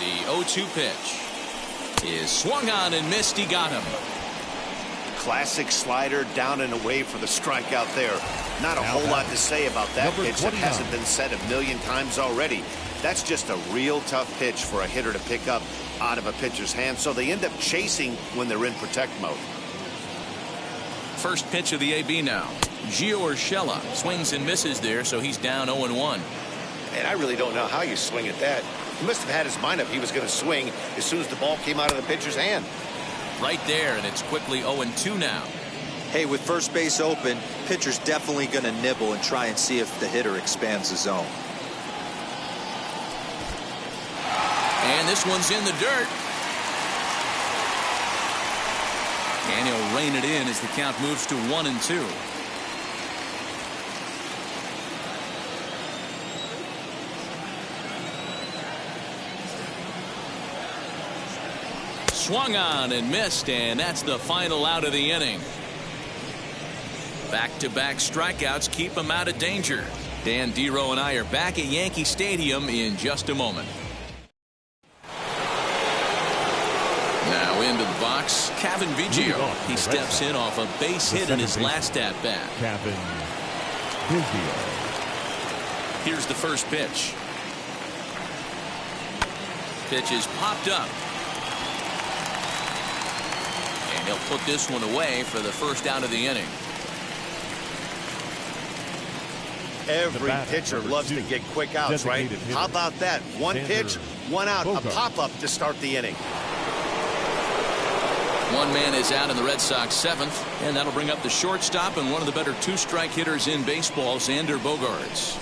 The 0-2 pitch is swung on and missed. He got him. Classic slider down and away for the strikeout there. Not a whole lot to say about that pitch that hasn't been said a million times already. That's just a real tough pitch for a hitter to pick up out of a pitcher's hand, so they end up chasing when they're in protect mode. First pitch of the AB now. Gio Urshela swings and misses there, so he's down 0-1. And I really don't know how you swing at that. He must have had his mind up he was going to swing as soon as the ball came out of the pitcher's hand. Right there, and it's quickly 0-2 now. Hey, with first base open, pitcher's definitely going to nibble and try and see if the hitter expands the zone. And this one's in the dirt. And he'll rein it in as the count moves to 1-2. Swung on and missed, and that's the final out of the inning. Back-to-back strikeouts keep him out of danger. Dan Dero and I are back at Yankee Stadium in just a moment. Now into the box, Cavan Biggio. He steps in off a base hit in his last at-bat. Cavan Biggio. Here's the first pitch. Pitch is popped up. And he'll put this one away for the first out of the inning. Every pitcher loves to get quick outs, right? How about that? One pitch, one out, a pop-up to start the inning. One man is out in the Red Sox 7th, and that'll bring up the shortstop and one of the better two-strike hitters in baseball, Xander Bogaerts.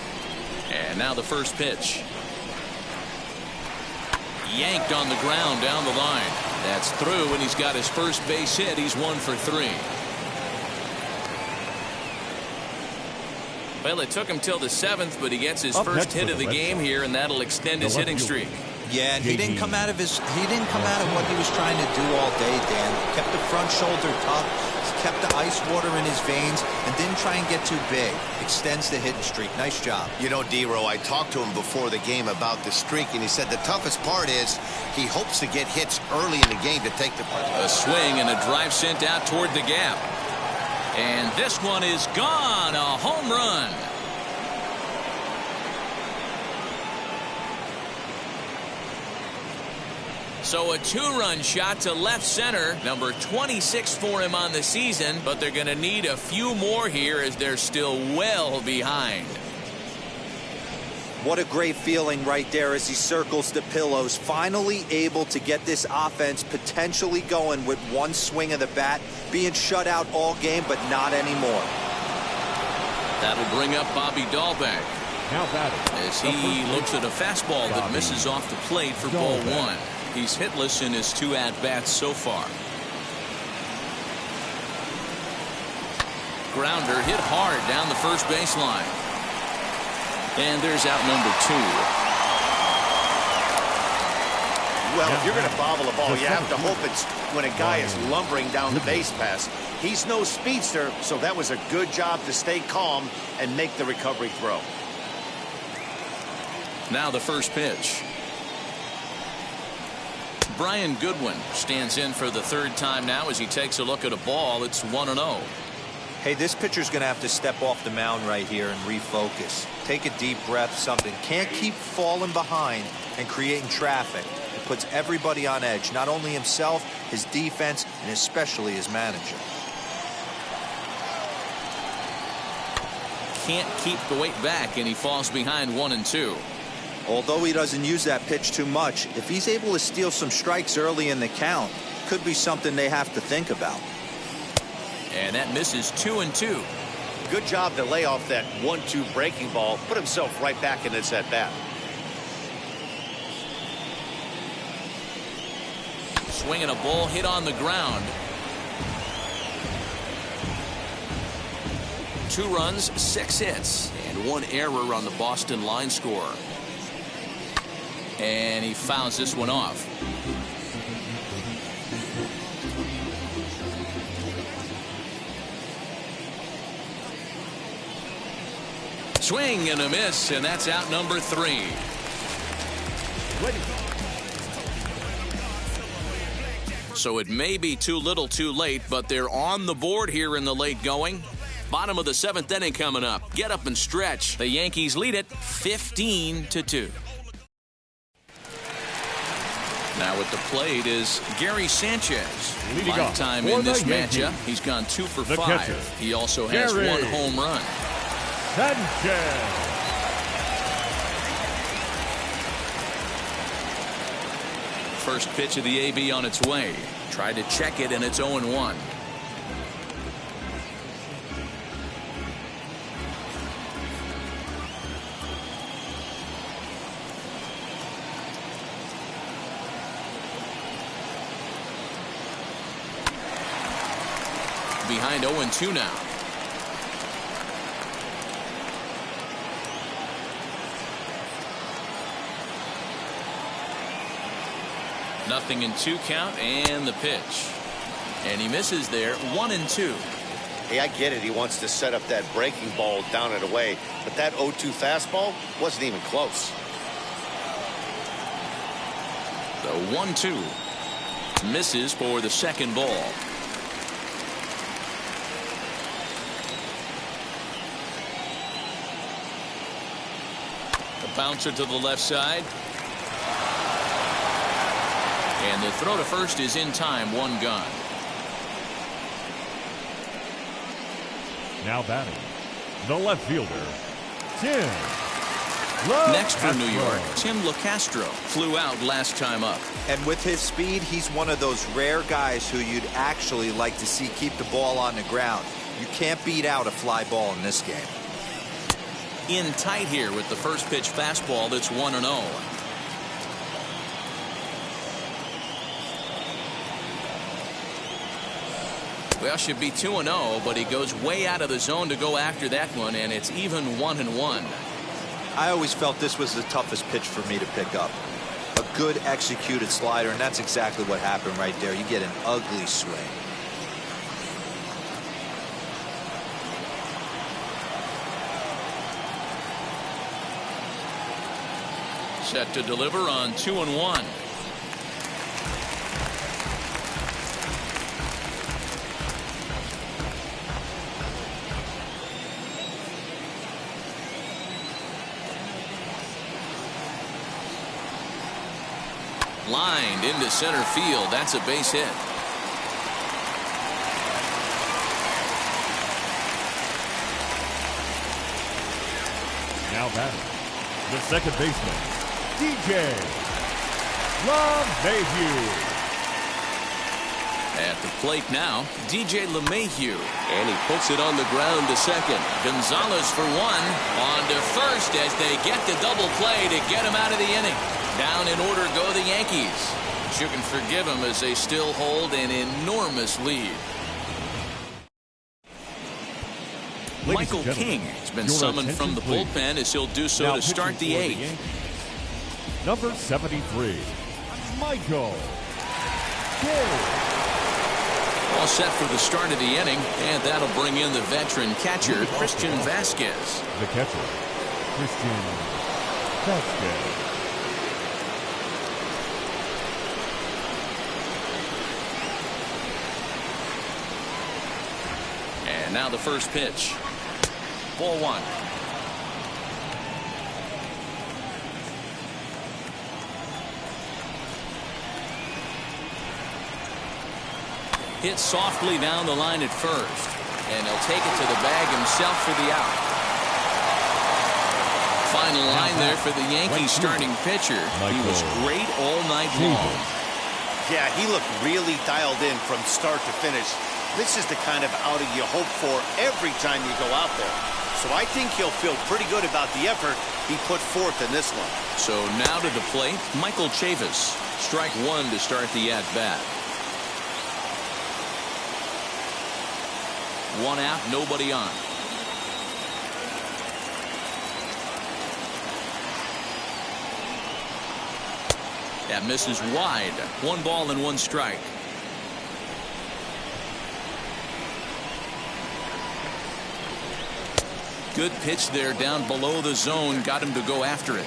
And now the first pitch. Yanked on the ground down the line. That's through, and he's got his first base hit. He's 1 for 3. Well, it took him till the 7th, but he gets his first hit of the game here, and that'll extend his hitting streak. Yeah, and he didn't come out of what he was trying to do all day, Dan. Kept the front shoulder tough, kept the ice water in his veins, and didn't try and get too big. Extends the hitting streak. Nice job. You know, Dero, I talked to him before the game about the streak, and he said the toughest part is he hopes to get hits early in the game to take the punch. A swing and a drive sent out toward the gap. And this one is gone. A home run. So a 2-run shot to left center, number 26 for him on the season, but they're going to need a few more here as they're still well behind. What a great feeling right there as he circles the pillows, finally able to get this offense potentially going with one swing of the bat, being shut out all game, but not anymore. That'll bring up Bobby Dahlbeck Now batting as he looks at a fastball that misses off the plate for ball 1. He's hitless in his 2 at-bats so far. Grounder hit hard down the first baseline. And there's out number 2. Well, if you're going to bobble a ball, you have to hope it's when a guy is lumbering down the base pass. He's no speedster, so that was a good job to stay calm and make the recovery throw. Now the first pitch. Brian Goodwin stands in for the third time now as he takes a look at a ball. It's 1-0. Hey, this pitcher's going to have to step off the mound right here and refocus. Take a deep breath, something. Can't keep falling behind and creating traffic. It puts everybody on edge, not only himself, his defense, and especially his manager. Can't keep the weight back, and he falls behind 1-2. Although he doesn't use that pitch too much, if he's able to steal some strikes early in the count, could be something they have to think about. And that misses 2-2. Good job to lay off that 1-2 breaking ball, put himself right back in this at bat. Swinging a ball hit on the ground. 2 runs, 6 hits, and 1 error on the Boston line score. And he fouls this one off. Swing and a miss, and that's out number 3. So it may be too little too late, but they're on the board here in the late going. Bottom of the 7th inning coming up. Get up and stretch. The Yankees lead it 15-2. Now at the plate is Gary Sanchez. Leading off Lifetime for in this the Yankees, matchup. He's gone 2 for the 5. catcher, He also has Gary 1 home run. Sanchez. First pitch of the AB on its way. Tried to check it, and it's 0-1. Behind 0-2 now. Nothing in 2 count, and the pitch. And he misses there. 1-2. Hey, I get it. He wants to set up that breaking ball down and away, but that 0-2 fastball wasn't even close. The 1-2 misses for the second ball. The bouncer to the left side. And the throw to first is in time. 1 gone. Now batting, the left fielder, Tim. Next for New York, Tim LeCastro flew out last time up. And with his speed, he's one of those rare guys who you'd actually like to see keep the ball on the ground. You can't beat out a fly ball in this game. In tight here with the first pitch fastball that's 1-0. Well, should be 2-0, but he goes way out of the zone to go after that one, and it's even 1-1. I always felt this was the toughest pitch for me to pick up. A good executed slider, and that's exactly what happened right there. You get an ugly swing. Set to deliver on 2-1. Lined into center field. That's a base hit. Now batting, the second baseman, DJ LeMahieu. At the plate now, DJ LeMahieu. And he puts it on the ground to second. Gonzalez for 1. On to first as they get the double play to get him out of the inning. Down in order go the Yankees. But you can forgive them as they still hold an enormous lead. Michael King has been summoned from the bullpen as he'll do so to start the 8th. Number 73, Michael Gill. All set for the start of the inning, and that'll bring in the veteran catcher, Christian Vasquez. The catcher, Christian Vasquez. And now the first pitch. Ball one. Hit softly down the line at first, and he'll take it to the bag himself for the out. Final line there for the Yankees starting pitcher. He was great all night long. Yeah, he looked really dialed in from start to finish. This is the kind of outing you hope for every time you go out there. So I think he'll feel pretty good about the effort he put forth in this one. So now to the plate, Michael Chavis. Strike one to start the at-bat. One out, nobody on. That misses wide. One ball and one strike. Good pitch there down below the zone. Got him to go after it.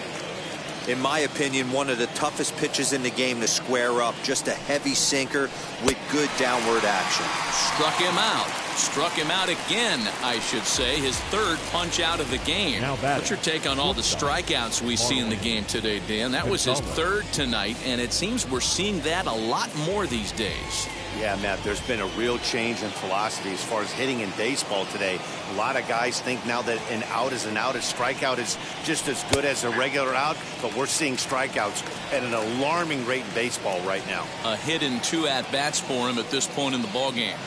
In my opinion, one of the toughest pitches in the game to square up. Just a heavy sinker with good downward action. Struck him out. Struck him out again, I should say. His third punch out of the game. What's your take on all the strikeouts we see in the game today, Dan? That was his third tonight, and it seems we're seeing that a lot more these days. Yeah, Matt, there's been a real change in philosophy as far as hitting in baseball today. A lot of guys think now that an out is an out, a strikeout is just as good as a regular out, but we're seeing strikeouts at an alarming rate in baseball right now. A hit in 2 at-bats for him at this point in the ballgame.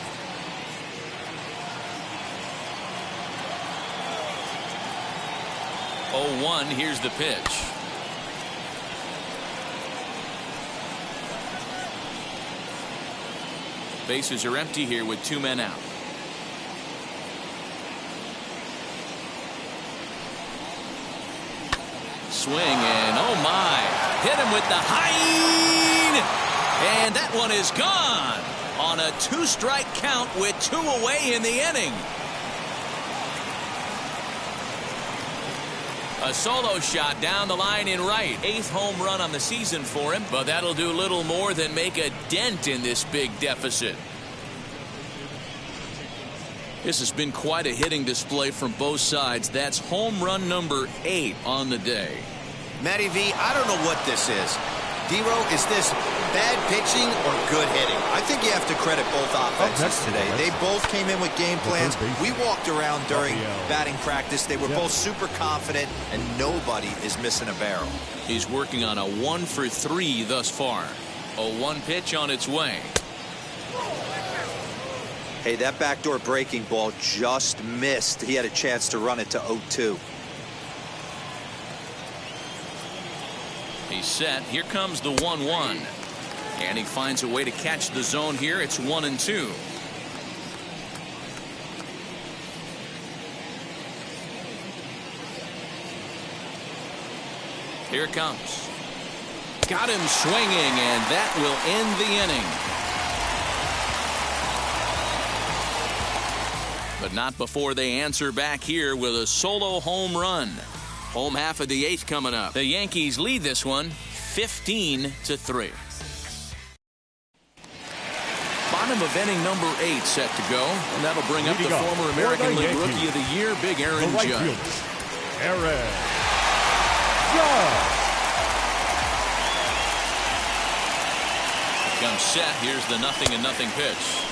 Oh, 1, here's the pitch. Bases are empty here with 2 men out. Swing and oh my, hit him with the high, and that one is gone on a 2-strike count with 2 away in the inning. A solo shot down the line in right. 8th home run on the season for him, but that'll do little more than make a dent in this big deficit. This has been quite a hitting display from both sides. That's home run number 8 on the day. Matty V, I don't know what this is. D-Row, is this bad pitching or good hitting? I think you have to credit both offenses today. They both came in with game plans. We walked around during batting practice. They were both super confident, and nobody is missing a barrel. He's working on a 1 for 3 thus far. A 1 pitch on its way. Hey, that backdoor breaking ball just missed. He had a chance to run it to 0-2. He's set. Here comes the 1-1. And he finds a way to catch the zone here. It's 1-2. Here it comes. Got him swinging, and that will end the inning. But not before they answer back here with a solo home run. Home half of the 8th coming up. The Yankees lead this one 15-3. Bottom of inning number 8 set to go, and that'll bring up the former American League Rookie of the Year, Big Aaron Judge. Aaron Judge. Comes set. Here's the 0-0 pitch.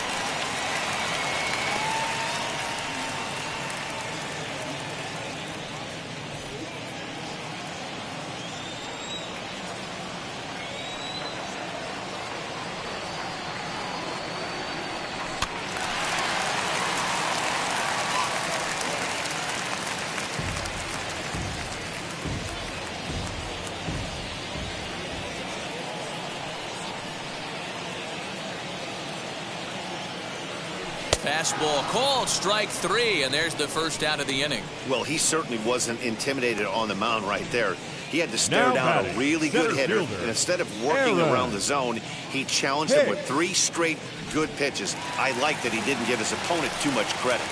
Fastball called, strike 3, and there's the first out of the inning. Well, he certainly wasn't intimidated on the mound right there. He had to stare down a really good hitter, and instead of working around the zone, he challenged him with 3 straight good pitches. I like that he didn't give his opponent too much credit.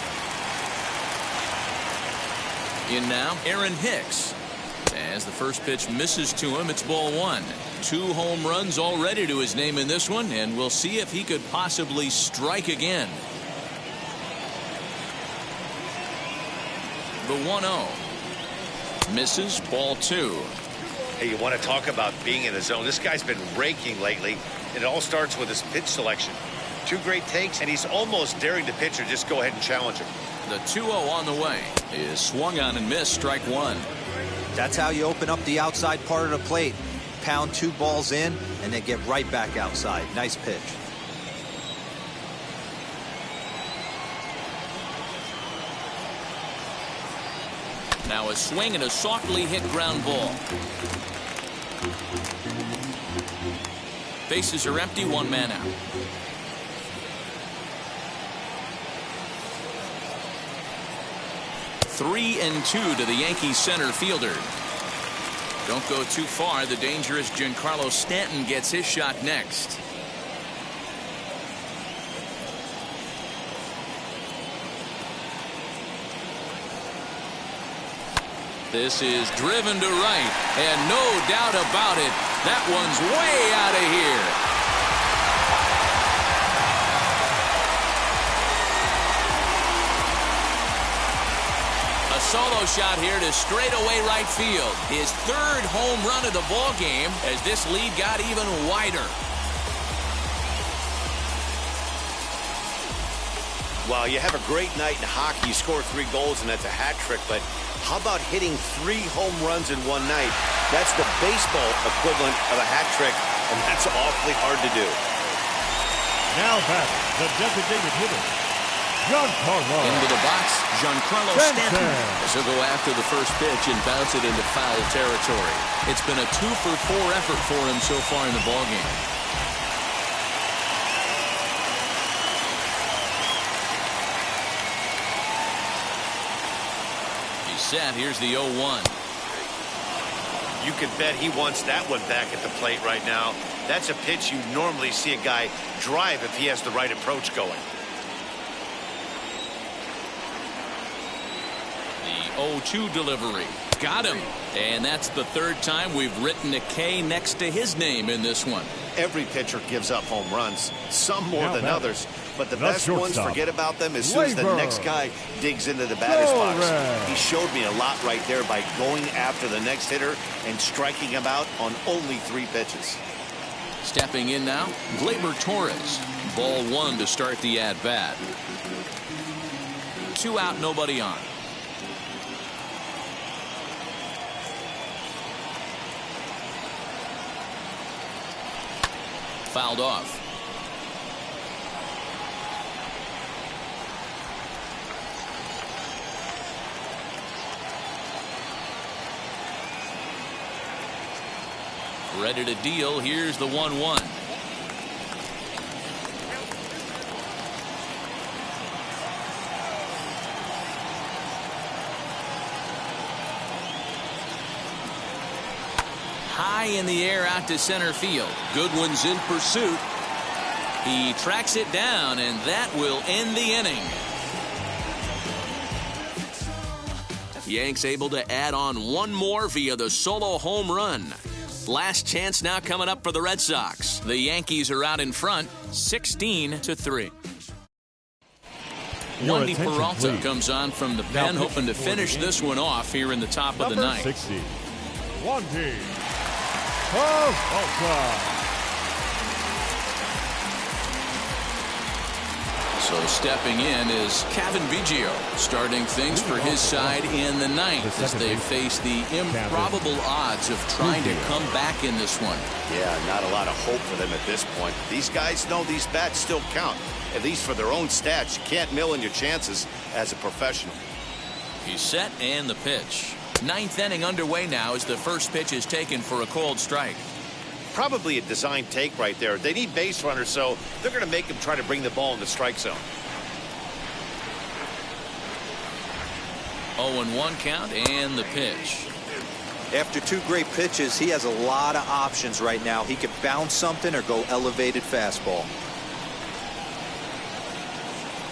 In now, Aaron Hicks. As the first pitch misses to him, it's ball 1. 2 home runs already to his name in this one, and we'll see if he could possibly strike again. The 1-0. Misses, ball 2. Hey, you want to talk about being in the zone? This guy's been raking lately, and it all starts with his pitch selection. 2 great takes, and he's almost daring the pitcher just go ahead and challenge him. The 2-0 on the way is swung on and missed, strike 1. That's how you open up the outside part of the plate. Pound 2 balls in, and then get right back outside. Nice pitch. Now a swing and a softly hit ground ball. Bases are empty, 1 man out. Three and 2 to the Yankees center fielder. Don't go too far. The dangerous Giancarlo Stanton gets his shot next. This is driven to right, and no doubt about it, that one's way out of here. A solo shot here to straightaway right field. His 3rd home run of the ball game as this lead got even wider. Wow, you have a great night in hockey. You score 3 goals, and that's a hat trick, but how about hitting 3 home runs in one night? That's the baseball equivalent of a hat trick, and that's awfully hard to do. Now back, the designated hitter, Giancarlo. Into the box, Giancarlo Stanton. As he'll go after the first pitch and bounce it into foul territory. It's been a 2-for-4 effort for him so far in the ballgame. Set. Here's the 0-1. You can bet he wants that one back at the plate right now. That's a pitch you normally see a guy drive if he has the right approach going. The 0-2 delivery. Got him. And that's the 3rd time we've written a K next to his name in this one. Every pitcher gives up home runs, some more than others, but the best ones, forget about them as soon as the next guy digs into the batter's box. He showed me a lot right there by going after the next hitter and striking him out on only 3 pitches. Stepping in now, Gleyber Torres. Ball 1 to start the at-bat. 2 out, nobody on. Fouled off. Ready to deal. Here's the 1-1. High in the air out to center field. Goodwin's in pursuit. He tracks it down, and that will end the inning. Yanks able to add on 1 more via the solo home run. Last chance now coming up for the Red Sox. The Yankees are out in front, 16-3. Wandy Peralta comes on from the pen, hoping to finish this one off here in the top of the ninth. 60. Wandy Peralta. So stepping in is Kevin Biggio, starting things for his side in the ninth as they face the improbable odds of trying to come back in this one. Yeah, not a lot of hope for them at this point. These guys know these bats still count, at least for their own stats. You can't mill in your chances as a professional. He's set and the pitch. Ninth inning underway now as the first pitch is taken for a called strike. Probably a design take right there. They need base runners, so they're going to make them try to bring the ball in the strike zone. 0-1 count and the pitch. After 2 great pitches, he has a lot of options right now. He could bounce something or go elevated fastball.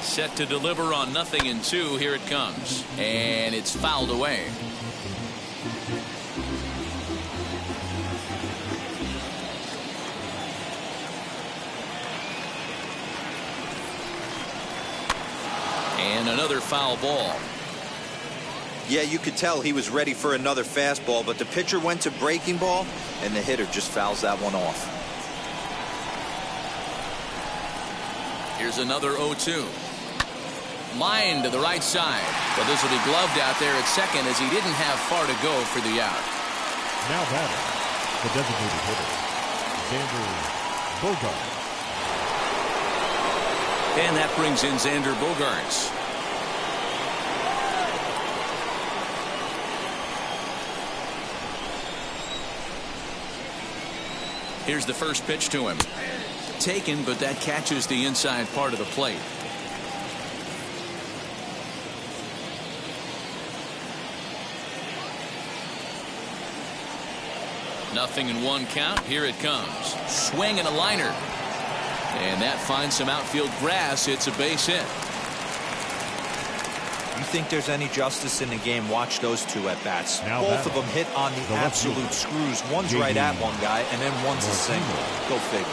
Set to deliver on 0-2. Here it comes. And it's fouled away. And another foul ball. Yeah, you could tell he was ready for another fastball, but the pitcher went to breaking ball, and the hitter just fouls that one off. Here's another 0-2. Line to the right side. But this will be gloved out there at second as he didn't have far to go for the out. Now batting, the designated hitter, Xander Bogaerts. And that brings in Xander Bogaerts. Here's the first pitch to him. Taken, but that catches the inside part of the plate. Nothing in 1 count. Here it comes. Swing and a liner. And that finds some outfield grass. It's a base hit. You think there's any justice in the game? Watch those 2 at bats. Now both of them hit on the absolute screws. One's right at one guy, and then one's a single. Go figure.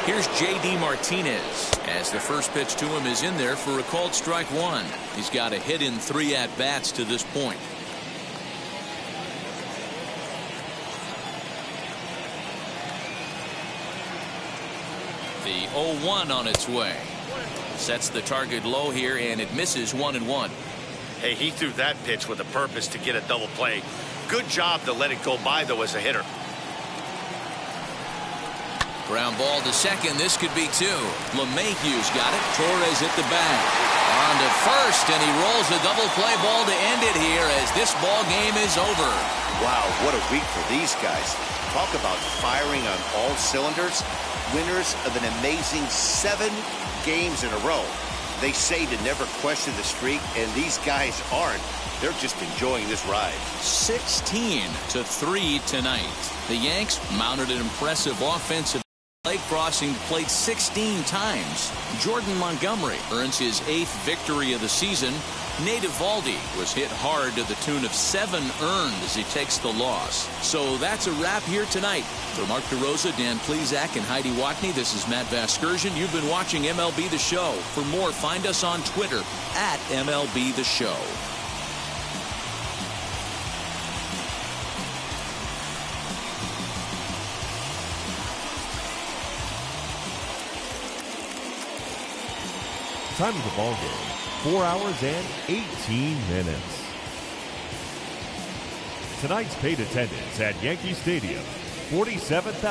Here's J.D. Martinez as the first pitch to him is in there for a called strike 1. He's got a hit in 3 at bats to this point. The 0-1 on its way. Sets the target low here, and it misses 1-1. Hey, he threw that pitch with a purpose to get a double play. Good job to let it go by, though, as a hitter. Ground ball to second. This could be 2. LeMahieu's got it. Torres hit the bag. On to first, and he rolls a double play ball to end it here as this ball game is over. Wow, what a week for these guys. Talk about firing on all cylinders. Winners of an amazing 7 games in a row. They say to never question the streak, and these guys aren't. They're just enjoying this ride. 16-3 tonight. The Yanks mounted an impressive offensive play, crossing the plate 16 times. Jordan Montgomery earns his 8th victory of the season. Nate Eovaldi was hit hard to the tune of 7 earned as he takes the loss. So that's a wrap here tonight. For Mark DeRosa, Dan Plesac, and Heidi Watney, this is Matt Vasgersian. You've been watching MLB The Show. For more, find us on Twitter at MLB The Show. Time of the ball game, 4 hours and 18 minutes. Tonight's paid attendance at Yankee Stadium, 47,000.